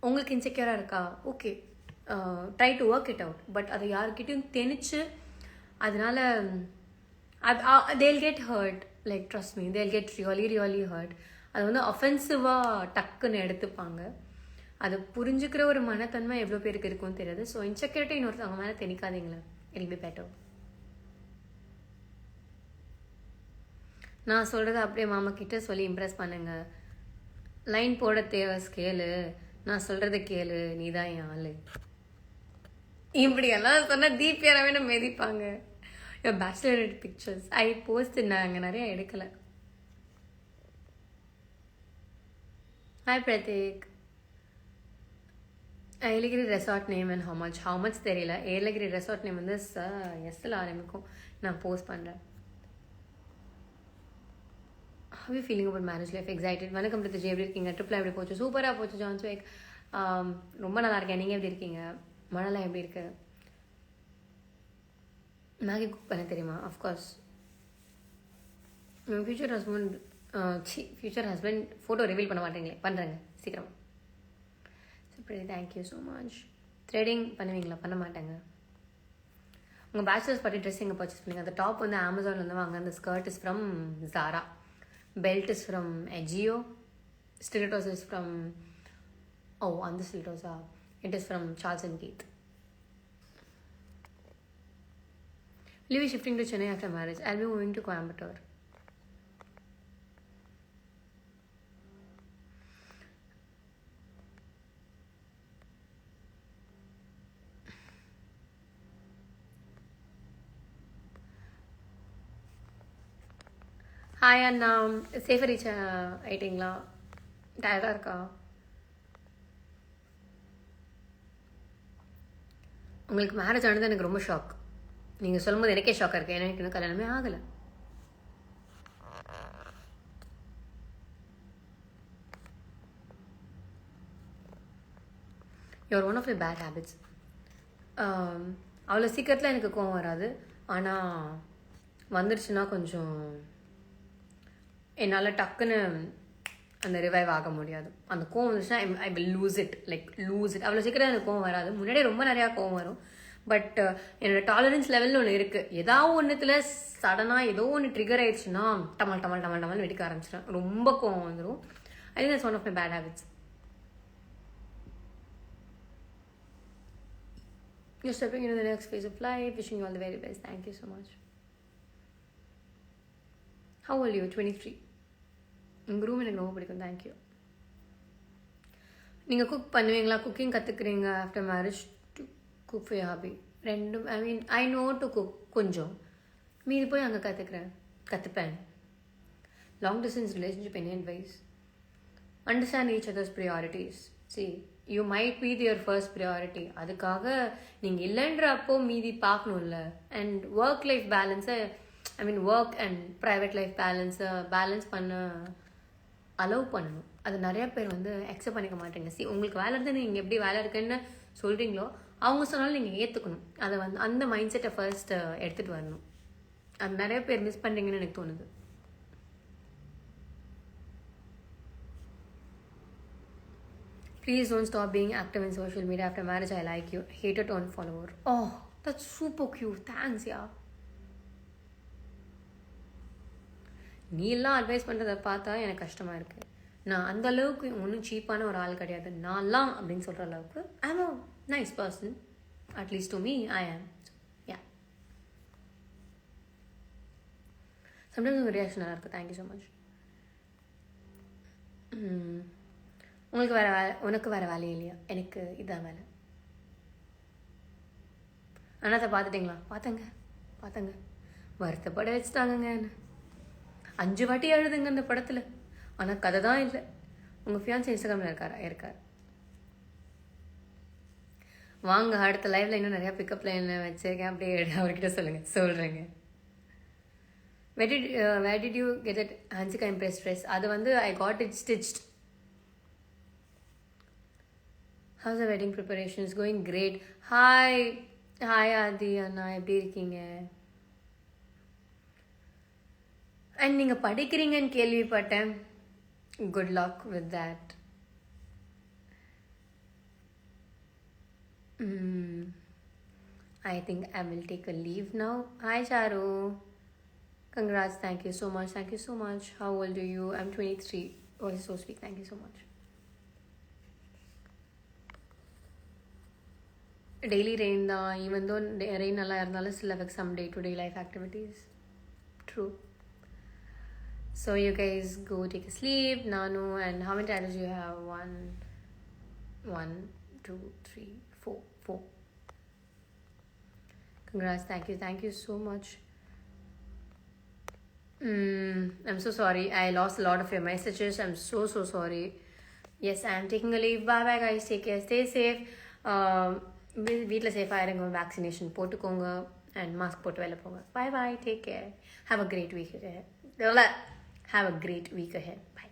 உங்களுக்கு இன்செக்யூராக இருக்கா, okay, try to work it out. But அதை யார்கிட்டையும் திணிச்சு அதனால they'll get hurt. Like trust me, they'll get really hurt. அது வந்து அஃபென்சிவாக டக்குன்னு எடுத்துப்பாங்க. அதை புரிஞ்சுக்கிற ஒரு மனத்தன்மை எவ்வளோ பேருக்கு இருக்கும்னு தெரியாது. ஸோ இன்செக்யூரிட்டி இன்னொருத்தவங்க மேலே திணிக்காதீங்களேன். It be better. நான் சொல்கிறத அப்படியே மாமா கிட்ட சொல்லி இம்ப்ரெஸ் பண்ணுங்க. லைன் போட தேவை ஸ்கேலு, நான் சொல்கிறத கேளு, நீ தான் என் ஆளு. இப்படியெல்லாம் சொன்னால் தீபியாரவே நம்ம எதிர்ப்பாங்க. பேச்சுலர் பிக்சர்ஸ் ஐ போஸ்ட் நாங்கள் நிறைய எடுக்கலை. Hi Prateek. Yelagiri resort name and how much தெரியல. ஏலகிரி ரெசார்ட் நேம் வந்து எஸ்ல ஆரம்பிக்கும். நான் போஸ்ட் பண்ணுறேன். How are you feeling about marriage life? Excited? வணக்கம் டு ஜே, எப்படி இருக்கீங்க? ட்ரிப்ல எப்படி போச்சு? சூப்பராக போச்சு ஜான் ஸ்வேக். ரொம்ப நல்லா இருக்கேன். நீங்கள் எப்படி இருக்கீங்க? மழைலாம் எப்படி இருக்கு? மேகி குக் பண்ண தெரியுமா? Of course. Future husband photo reveal பண்ண மாட்டீங்களே. பண்ணுறேங்க சீக்கிரம். Super, thank you so much. Threading பண்ணுவீங்களா? பண்ண மாட்டேங்க. உங்கள் பேச்சுலர்ஸ் பார்ட்டி ட்ரெஸ் எங்கே பர்ச்சேஸ் பண்ணுங்க? அந்த டாப் வந்து அமேசான்லேருந்து வாங்க. அந்த skirt is from Zara. Belt is from Agio. Stilettos is from... on the stilettos it is from Charles & Keith. Will you be shifting to Chennai after marriage? I'll be moving to Coimbatore. Hi அண்ணா, சேஃபாக reach ஆயிட்டிங்களா? டயர்டாக இருக்கா? உங்களுக்கு marriage ஆனது எனக்கு ரொம்ப shock. நீங்கள் சொல்லும்போது எனக்கே ஷாக்காக இருக்கு. ஏன்னா எனக்கு இன்னும் கல்யாணமே ஆகலை. Your one of my bad habits. அவ்வளோ சீக்கிரத்தில் எனக்கு கோவம் வராது. ஆனால் வந்துருச்சுன்னா கொஞ்சம் என்னால் டக்குன்னு அந்த ரிவைவ் ஆக முடியாது. அந்த கோவம் வந்துச்சுன்னா ஐ வில் லூஸ் இட் அவ்வளோ சீக்கிரம் அந்த கோவம் வராது. முன்னாடியே ரொம்ப நிறையா கோவம் வரும். பட் என்னோட டாலரன்ஸ் லெவலில் ஒன்று இருக்குது. ஏதாவது ஒன்றுத்துல சடனாக ஏதோ ஒன்று ட்ரிகர் ஆயிடுச்சுன்னா டமல் டமல் டமல் டமல் வெடிக்க ஆரம்பிச்சிடும். ரொம்ப கோவம் வந்துடும். I think that's one of my bad habits. You're stepping into the next phase of life. Wishing you all the very best. Thank you so much. How old are you? 23. உங்கள் room எனக்கு ரொம்ப பிடிக்கும். Thank you. நீங்கள் cook பண்ணுவீங்களா? Cooking கற்றுக்குறீங்க after marriage to cook for your hobby? ரெண்டும் I no to cook கொஞ்சம். மீது போய் அங்கே கற்றுப்பேன். Long distance relationship any advice? Understand each others priorities. You might be your first priority. அதுக்காக நீங்கள் இல்லைன்றப்போ மீதி பார்க்கணும்ல. அண்ட் ஒர்க் லைஃப் பேலன்ஸை work and private life balance பண்ண அலோவ் பண்ணணும். அது நிறையா பேர் அக்செப்ட் பண்ணிக்க மாட்டேங்க. உங்களுக்கு வேலை இருந்து நீங்கள் எப்படி வேலை இருக்குன்னு சொல்கிறீங்களோ அவங்க சொன்னாலும் நீங்கள் ஏற்றுக்கணும். அதை அந்த மைண்ட் செட்டை ஃபர்ஸ்ட் எடுத்துகிட்டு வரணும். அது நிறைய பேர் மிஸ் பண்ணுறீங்கன்னு எனக்கு தோணுது. Please don't stop being active in social media after marriage. I like you. Hater to unfollower. Oh, that's super cute. Thanks, yeah. நீ எல்லாம் அட்வைஸ் பண்ணுறதை பார்த்தா எனக்கு கஷ்டமாக இருக்குது. நான் அந்த அளவுக்கு ஒன்றும் சீப்பான ஒரு ஆள் கிடையாது. நான்லாம் அப்படின்னு சொல்கிற அளவுக்கு I am a nice person. At least to me I ஆம். யா, சம்டைம்ஸ் உங்கள் ரியாக்ஷன் நல்லா இருக்குது. Thank you so much. உனக்கு வேறு வேலையே இல்லையா? எனக்கு இதான் வேலை. ஆனால் அதை பார்த்துட்டிங்களா? பார்த்தங்க வருத்தப்பட வச்சுட்டாங்கங்க. 5 வாட்டி எழுதுங்க அந்த படத்தில். ஆனால் கதை தான் இல்லை. உங்கள் ஃபியான்ஸ் இன்ஸ்டாகிராமில் இருக்கார். வாங்க அடுத்த லைவ்ல இன்னும் நிறையா பிக்கப் லைன் வச்சிருக்கேன். அப்படியே அவர்கிட்ட சொல்கிறேங்க. Where did you get that Hansika Impress dress? அது I got it stitched. How's the wedding preparations going? Great. Hi Adi அண்ணா, எப்படி இருக்கீங்க? அண்ட் நீங்கள் படிக்கிறீங்கன்னு கேள்விப்பட்டேன். Good luck with that. I think I will take a leave now. Hi Charu. Congrats. Thank you so much. How old are you? I'm 23. Oh, it's so sweet. Thank you so much. Daily rain தான். even though rain நல்லா இருந்தாலும் still affects some day-to-day life activities. True. So you guys go take a sleep. Nanu, and how many titles do you have? 1, 2, 3, 4. Congrats. Thank you so much. I'm so sorry. I lost a lot of your messages. I'm so sorry. Yes, I am taking a leave. Bye guys. Take care. Stay safe. வீட்டில் சேஃபாக இருங்க. Vaccination போட்டுக்கோங்க and mask போட்டு வெளில போங்க. Bye. Take care. Have a great week ahead. Bye.